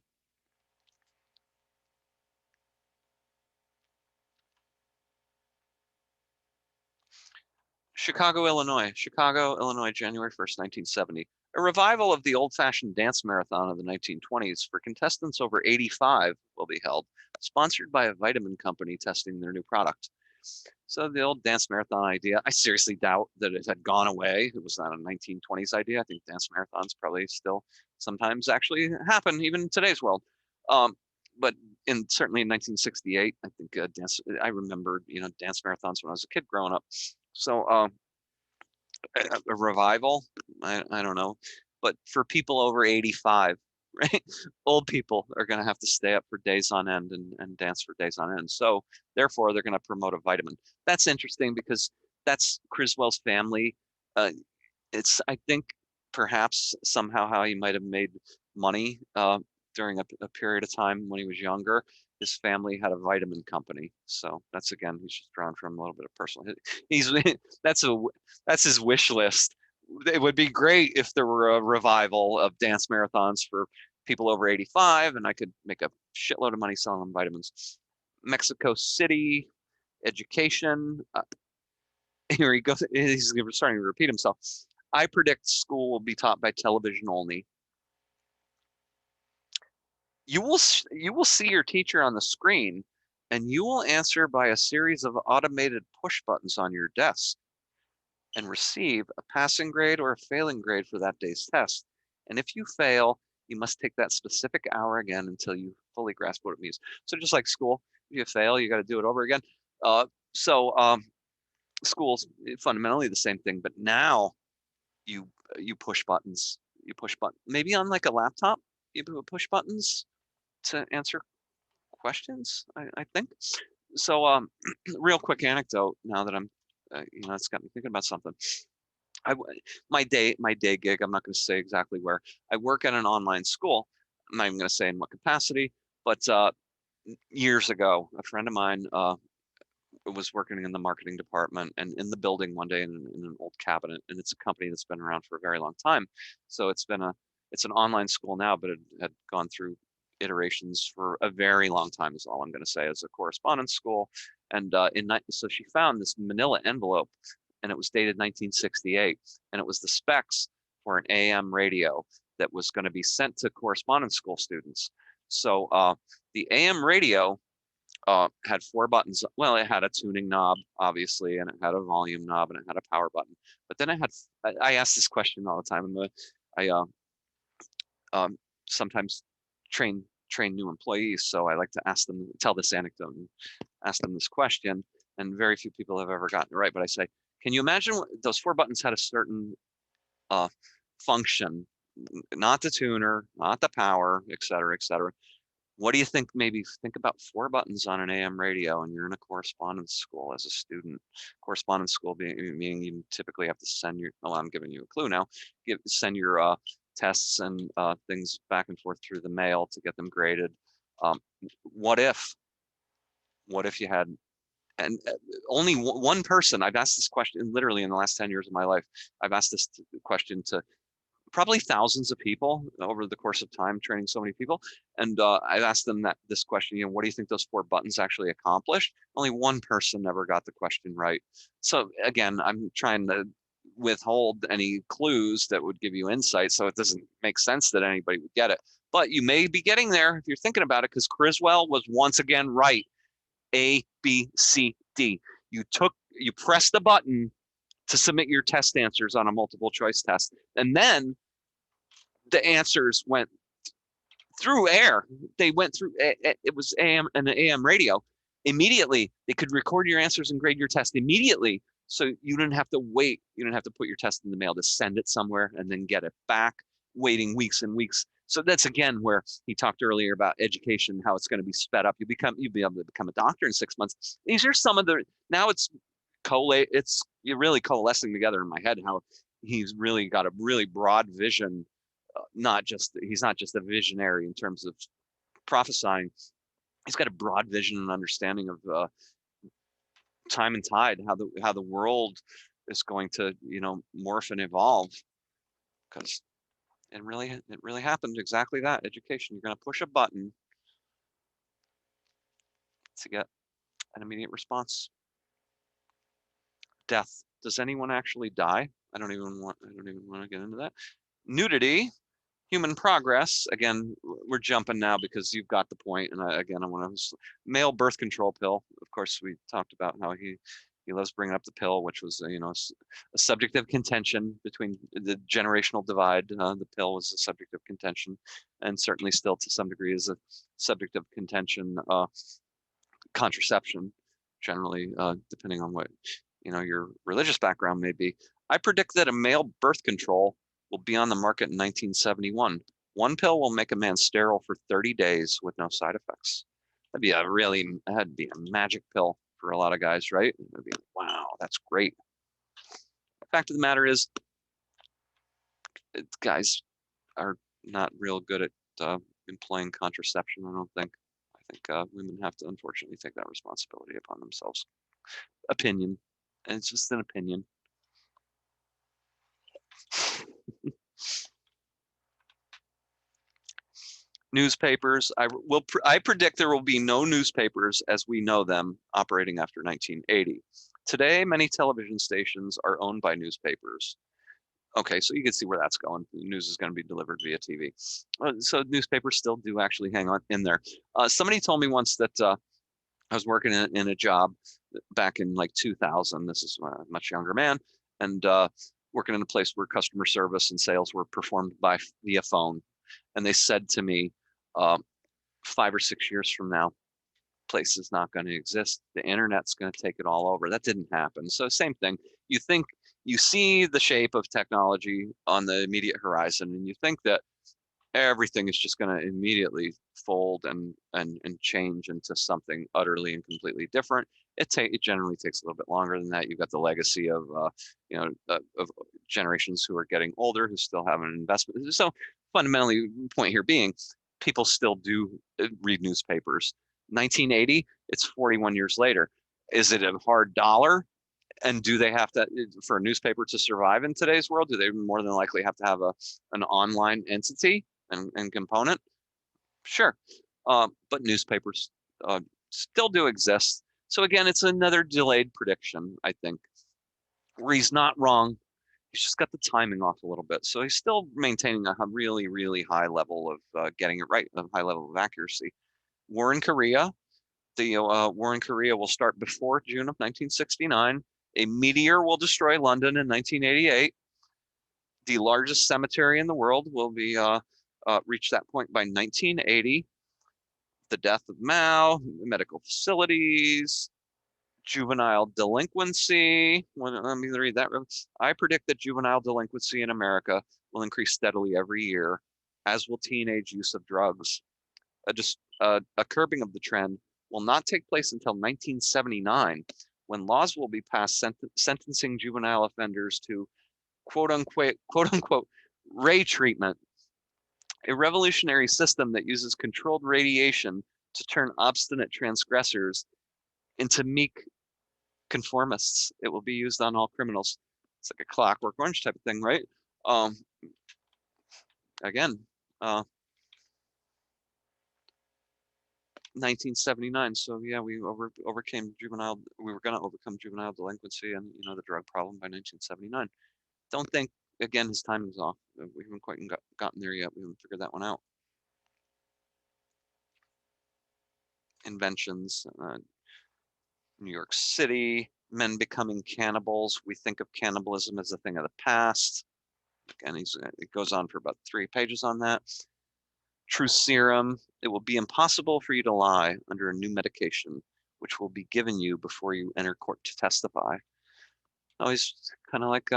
Chicago, Illinois, January 1st, 1970. A revival of the old-fashioned dance marathon of the 1920s for contestants over 85 will be held, sponsored by a vitamin company testing their new product. So the old dance marathon idea, I seriously doubt that it had gone away. It was not a 1920s idea. I think dance marathons probably still sometimes actually happen, even in today's world. But certainly in 1968, I think I remember, dance marathons when I was a kid growing up. So a revival, I don't know. But for people over 85, right? Old people are going to have to stay up for days on end and dance for days on end. So therefore, they're going to promote a vitamin. That's interesting because that's Criswell's family. It's, I think, perhaps somehow how he might have made money during a period of time when he was younger. His family had a vitamin company. So that's, again, he's just drawn from a little bit of personal. He's that's his wish list. It would be great if there were a revival of dance marathons for people over 85, and I could make a shitload of money selling them vitamins. Mexico City, education. Here he goes. He's starting to repeat himself. I predict school will be taught by television only. You will see your teacher on the screen, and you will answer by a series of automated push buttons on your desk and receive a passing grade or a failing grade for that day's test. And if you fail, you must take that specific hour again until you fully grasp what it means. So just like school, if you fail, you got to do it over again. School's fundamentally the same thing, but now you push buttons. You push buttons. Maybe on like a laptop, you push buttons to answer questions, I think. So real quick anecdote now that I'm, it's got me thinking about something. My day gig, I'm not going to say exactly where. I work at an online school. I'm not even going to say in what capacity, but years ago, a friend of mine was working in the marketing department and in the building one day in an old cabinet, and it's a company that's been around for a very long time. So it's an online school now, but it had gone through iterations for a very long time is all I'm going to say, as a correspondence school. And so she found this manila envelope, and it was dated 1968, and it was the specs for an AM radio that was going to be sent to correspondence school students. So the AM radio had 4 buttons. Well, it had a tuning knob, obviously, and it had a volume knob, and it had a power button. But then I asked this question all the time, and I sometimes train new employees, so I like to tell this anecdote and ask them this question, and very few people have ever gotten it right. But I say, can you imagine those 4 buttons had a certain function, not the tuner, not the power, et cetera, et cetera. What do you think? Maybe think about 4 buttons on an AM radio, and you're in a correspondence school as a student. Correspondence school meaning you typically have to send your, well, I'm giving you a clue now, send your tests and things back and forth through the mail to get them graded. What if you had, and only one person, I've asked this question literally in the last 10 years of my life, I've asked this question to probably thousands of people over the course of time, training so many people. And I've asked them this question, what do you think those 4 buttons actually accomplished? Only one person never got the question right. So again, I'm trying to withhold any clues that would give you insight, so it doesn't make sense that anybody would get it. But you may be getting there if you're thinking about it, because Criswell was once again right. A, B, C, D. You pressed the button to submit your test answers on a multiple choice test, and then the answers went through air. They went through, it was AM and an AM radio. Immediately, they could record your answers and grade your test immediately. So you didn't have to wait. You didn't have to put your test in the mail to send it somewhere and then get it back, waiting weeks and weeks. So that's, again, where he talked earlier about education, how it's going to be sped up. You'll be able to become a doctor in 6 months. These are some of the, now it's you're really coalescing together in my head how he's really got a really broad vision. He's not just a visionary in terms of prophesying, he's got a broad vision and understanding of time and tide, how the world is going to, you know, morph and evolve, because it really happened exactly that. Education, you're going to push a button to get an immediate response. Death. Does anyone actually die? I don't even want to get into that. Nudity, human progress. Again, we're jumping now because you've got the point. And I want to male birth control pill. Of course, we talked about how he loves bringing up the pill, which was you know, a subject of contention between the generational divide. The pill was a subject of contention, and certainly still to some degree is a subject of contention. Contraception, generally, depending on what, you know, your religious background may be. I predict that a male birth control will be on the market in 1971. One pill will make a man sterile for 30 days with no side effects. That'd be a magic pill for a lot of guys, right? It'd be, wow, that's great. The fact of the matter is, guys are not real good at employing contraception, I don't think. I think women have to unfortunately take that responsibility upon themselves. Opinion. And it's just an opinion. Newspapers. I predict there will be no newspapers as we know them operating after 1980. Today, many television stations are owned by newspapers. Okay, so you can see where that's going. The news is going to be delivered via TV. So newspapers still do actually hang on in there. Somebody told me once that I was working in a job back in like 2000. This is a much younger man, and working in a place where customer service and sales were performed via phone. And they said to me, 5 or 6 years from now, place is not going to exist. The internet's going to take it all over. That didn't happen. So same thing. You see the shape of technology on the immediate horizon, and you think that everything is just going to immediately fold and change into something utterly and completely different. It generally takes a little bit longer than that. You've got the legacy of of generations who are getting older who still have an investment. So fundamentally, the point here being, people still do read newspapers. 1980, it's 41 years later. Is it a hard dollar? And do they have to, for a newspaper to survive in today's world, do they more than likely have to have an online entity and component? Sure. But newspapers still do exist. So again, it's another delayed prediction, I think, where he's not wrong. He's just got the timing off a little bit. So he's still maintaining a really, really high level of getting it right, a high level of accuracy. War in Korea. The war in Korea will start before June of 1969. A meteor will destroy London in 1988. The largest cemetery in the world will be reach that point by 1980. The death of Mao, medical facilities, juvenile delinquency. Let me read that. I predict that juvenile delinquency in America will increase steadily every year, as will teenage use of drugs. A curbing of the trend will not take place until 1979, when laws will be passed sentencing juvenile offenders to quote unquote ray treatment, a revolutionary system that uses controlled radiation to turn obstinate transgressors into meek conformists. It will be used on all criminals. It's like a Clockwork Orange type of thing, right? Again, 1979. So yeah, we overcame juvenile. We were going to overcome juvenile delinquency and the drug problem by 1979. Don't think again his timing's off. We haven't quite gotten there yet. We haven't figured that one out. Inventions. New York City. Men becoming cannibals. We think of cannibalism as a thing of the past. Again, it goes on for about 3 pages on that. Truth serum. It will be impossible for you to lie under a new medication, which will be given you before you enter court to testify. Always kind of like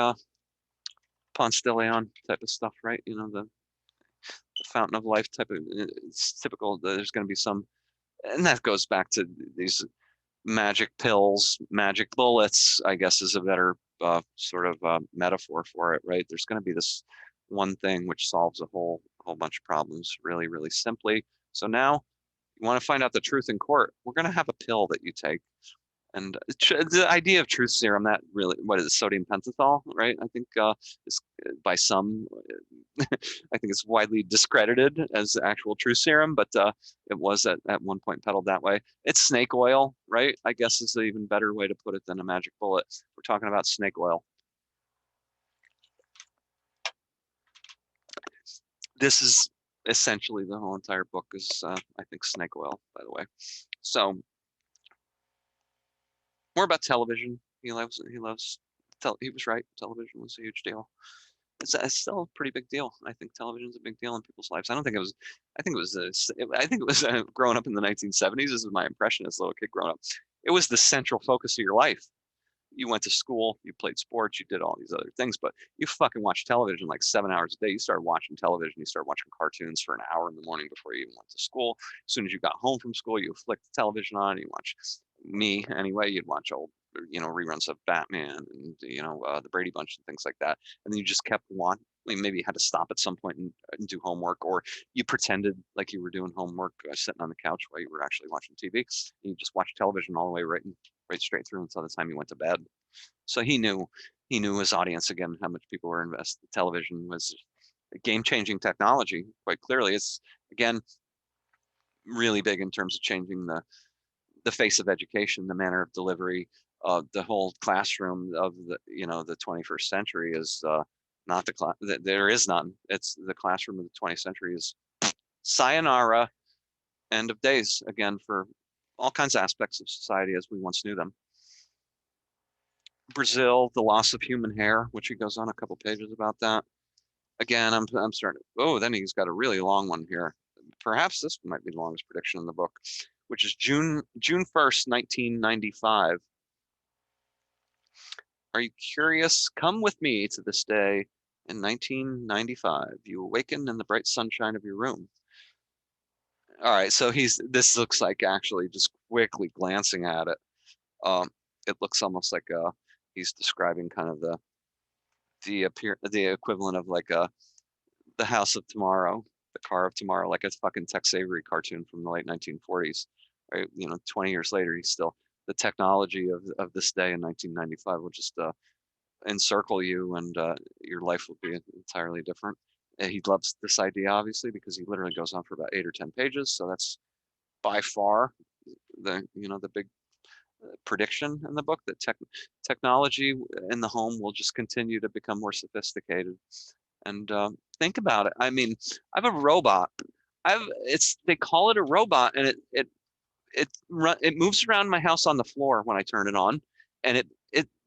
Ponce de Leon type of stuff, right? The fountain of life type of. It's typical. There's going to be some, and that goes back to these magic pills, magic bullets, I guess is a better sort of metaphor for it, right? There's going to be this one thing which solves a whole bunch of problems really, really simply. So now You want to find out the truth in court? We're going to have a pill that you take. And the idea of truth serum, that really, what is it, sodium pentothal, right? I think is by some, I think it's widely discredited as actual truth serum, but it was at one point peddled that way. It's snake oil, right? I guess is an even better way to put it than a magic bullet. We're talking about snake oil. This is essentially the whole entire book is, I think, snake oil, by the way. So more about television. He was right. Television was a huge deal. It's still a pretty big deal. I think television's a big deal in people's lives. I think it was growing up in the 1970s. This is my impression as a little kid growing up. It was the central focus of your life. You went to school, you played sports, you did all these other things, but you fucking watched television like 7 hours a day. You started watching television, you started watching cartoons for an hour in the morning before you even went to school. As soon as you got home from school, you flicked the television on, you watch me anyway, you'd watch old, reruns of Batman and, the Brady Bunch and things like that. And then you just kept watching. Maybe you had to stop at some point and do homework, or you pretended like you were doing homework sitting on the couch while you were actually watching TV. And you just watched television all the way right straight through until the time he went to bed. So he knew his audience, again, how much people were invested. Television was a game-changing technology. Quite clearly, it's again really big in terms of changing the face of education, the manner of delivery. The whole classroom of the 21st century is not the class. There is none. It's the classroom of the 20th century is sayonara, end of days again for all kinds of aspects of society as we once knew them. Brazil, the loss of human hair, which he goes on a couple pages about that. Again, I'm starting. Oh, then he's got a really long one here. Perhaps this might be the longest prediction in the book, which is June 1st, 1995. Are you curious? Come with me to this day in 1995. You awaken in the bright sunshine of your room. All right, so this looks like actually just quickly glancing at it. It looks almost like he's describing kind of the equivalent of like the House of Tomorrow, the Car of Tomorrow, like a fucking Tex Avery cartoon from the late 1940s. Right? 20 years later, he's still the technology of this day in 1995 will just encircle you, and your life will be entirely different. He loves this idea, obviously, because he literally goes on for about 8 or 10 pages. So that's by far the big prediction in the book, that technology in the home will just continue to become more sophisticated. And think about it. I mean, I have a robot. They call it a robot, and it moves around my house on the floor when I turn it on, and it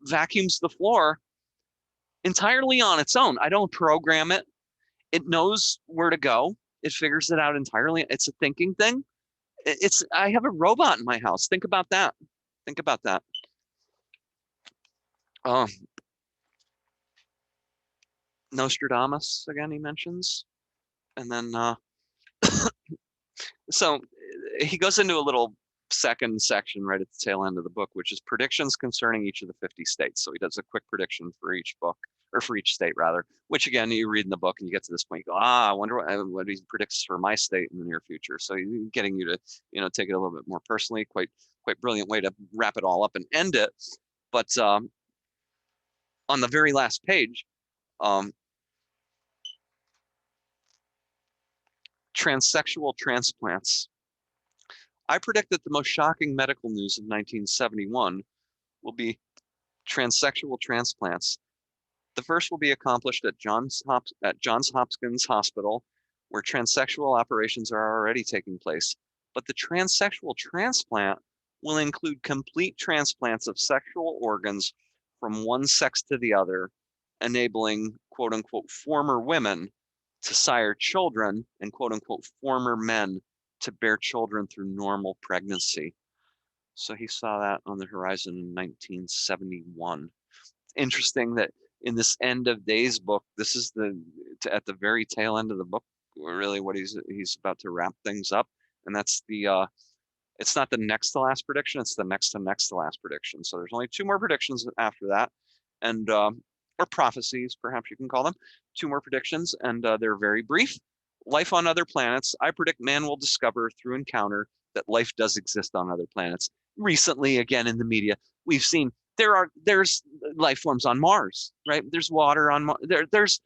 vacuums the floor entirely on its own. I don't program it. It knows where to go. It figures it out entirely. It's a thinking thing. I have a robot in my house. Think about that. Think about that. Nostradamus again, he mentions, and then so he goes into a little second section right at the tail end of the book, which is predictions concerning each of the 50 states. So he does a quick prediction for each book, or for each state rather, which again, you read in the book and you get to this point, you go, I wonder what he predicts for my state in the near future. So he's getting you to, take it a little bit more personally. Quite brilliant way to wrap it all up and end it. But on the very last page, transsexual transplants. I predict that the most shocking medical news of 1971 will be transsexual transplants. The first will be accomplished at Johns Hopkins Hospital, where transsexual operations are already taking place. But the transsexual transplant will include complete transplants of sexual organs from one sex to the other, enabling quote unquote former women to sire children and quote unquote former men to bear children through normal pregnancy. So he saw that on the horizon in 1971. Interesting that in this end of days book, this is at the very tail end of the book, really what he's about to wrap things up. And that's it's not the next to last prediction, it's the next to last prediction. So there's only 2 more predictions after that. And or prophecies, perhaps you can call them. 2 more predictions, and they're very brief. Life on other planets. I predict man will discover through encounter that life does exist on other planets. Recently, again, in the media, we've seen there's life forms on Mars, right? There's water on Mars. There's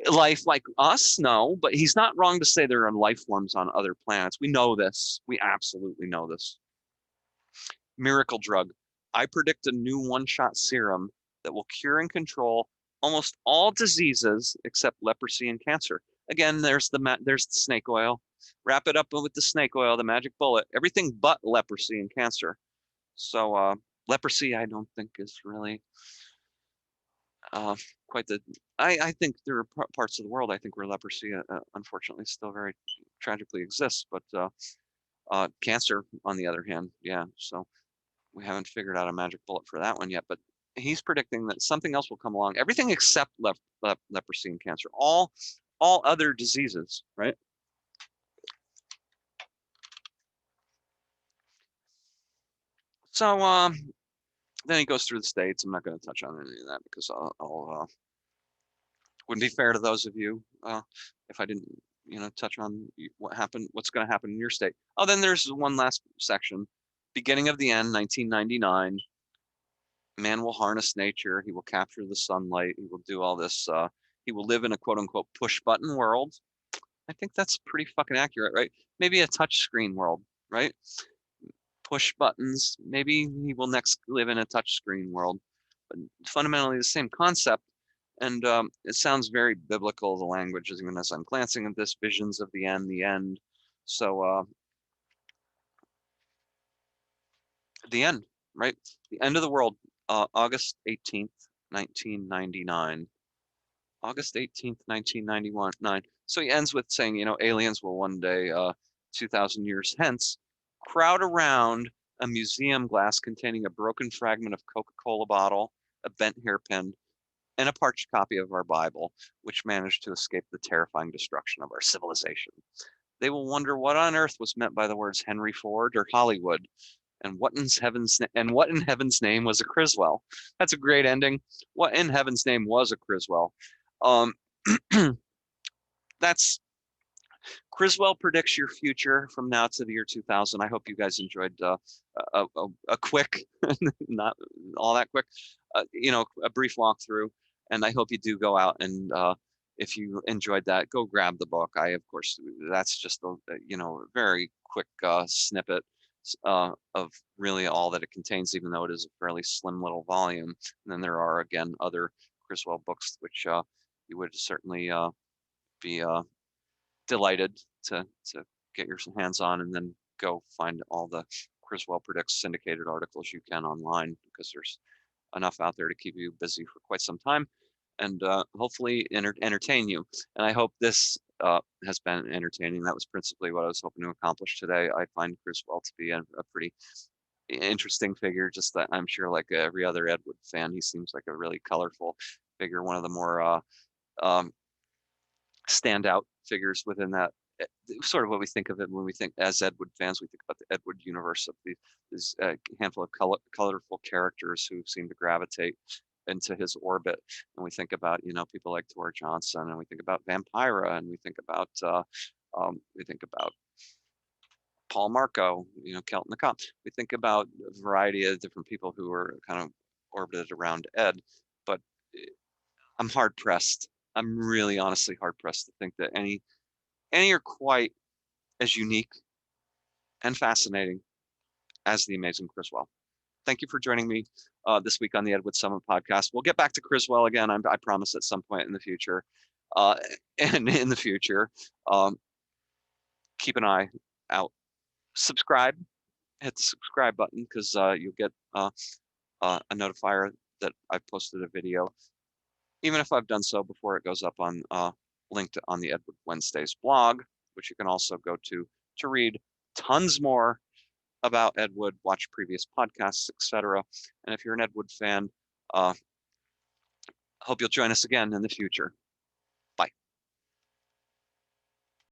life like us, no, but he's not wrong to say there are life forms on other planets. We know this. We absolutely know this. Miracle drug. I predict a new one-shot serum that will cure and control almost all diseases except leprosy and cancer. Again, there's the snake oil. Wrap it up with the snake oil, the magic bullet. Everything but leprosy and cancer. So leprosy, I don't think is really quite the. I think there are parts of the world I think where leprosy, unfortunately, still very tragically exists. But cancer, on the other hand, yeah. So we haven't figured out a magic bullet for that one yet. But he's predicting that something else will come along. Everything except leprosy and cancer. All other diseases, right? So then he goes through the states. I'm not going to touch on any of that because I'll wouldn't be fair to those of you if I didn't, touch on what's going to happen in your state. Oh, then there's one last section. Beginning of the end, 1999. Man will harness nature. He will capture the sunlight. He will do all this. He will live in a quote unquote push button world. I think that's pretty fucking accurate, right? Maybe a touch screen world, right? Push buttons. Maybe he will next live in a touch screen world, but fundamentally the same concept. And it sounds very biblical, the language, even as I'm glancing at this, visions of the end, the end. So the end, right? The end of the world, August 18th, 1999. August 18th, 1991. So he ends with saying, aliens will one day, 2,000 years hence, crowd around a museum glass containing a broken fragment of Coca-Cola bottle, a bent hairpin, and a parched copy of our Bible, which managed to escape the terrifying destruction of our civilization. They will wonder what on earth was meant by the words Henry Ford or Hollywood, and what in heaven's name was a Criswell. That's a great ending. What in heaven's name was a Criswell? Um, that's Criswell predicts your future from now to the year 2000. I hope you guys enjoyed a quick, not all that quick, a brief walkthrough. And I hope you do go out and if you enjoyed that, go grab the book. Of course, that's just a very quick snippet of really all that it contains, even though it is a fairly slim little volume. And then there are, again, other Criswell books, which you would certainly be delighted to get your hands on, and then go find all the Criswell Predicts syndicated articles you can online, because there's enough out there to keep you busy for quite some time, and hopefully entertain you. And I hope this has been entertaining. That was principally what I was hoping to accomplish today. I find Criswell to be a pretty interesting figure, just that I'm sure, like every other Ed Wood fan, he seems like a really colorful figure, one of the more standout figures within that sort of what we think of it when we think as Ed Wood fans. We think about the Ed Wood universe of this handful of colorful characters who seem to gravitate into his orbit. And we think about people like Tor Johnson, and we think about Vampira, and we think about Paul Marco, Kelton the Cop. We think about a variety of different people who are kind of orbited around Ed, but I'm hard pressed. I'm really honestly hard pressed to think that any are quite as unique and fascinating as the Amazing Criswell. Thank you for joining me this week on the Ed Wood Summit podcast. We'll get back to Criswell again, I promise, at some point in the future. And in the future, keep an eye out. Subscribe. Hit the subscribe button, because you'll get a notifier that I've posted a video, even if I've done so before it goes up on linked on the Ed Wood Wednesdays blog, which you can also go to read tons more about Ed Wood, watch previous podcasts, etc. And if you're an Ed Wood fan, hope you'll join us again in the future.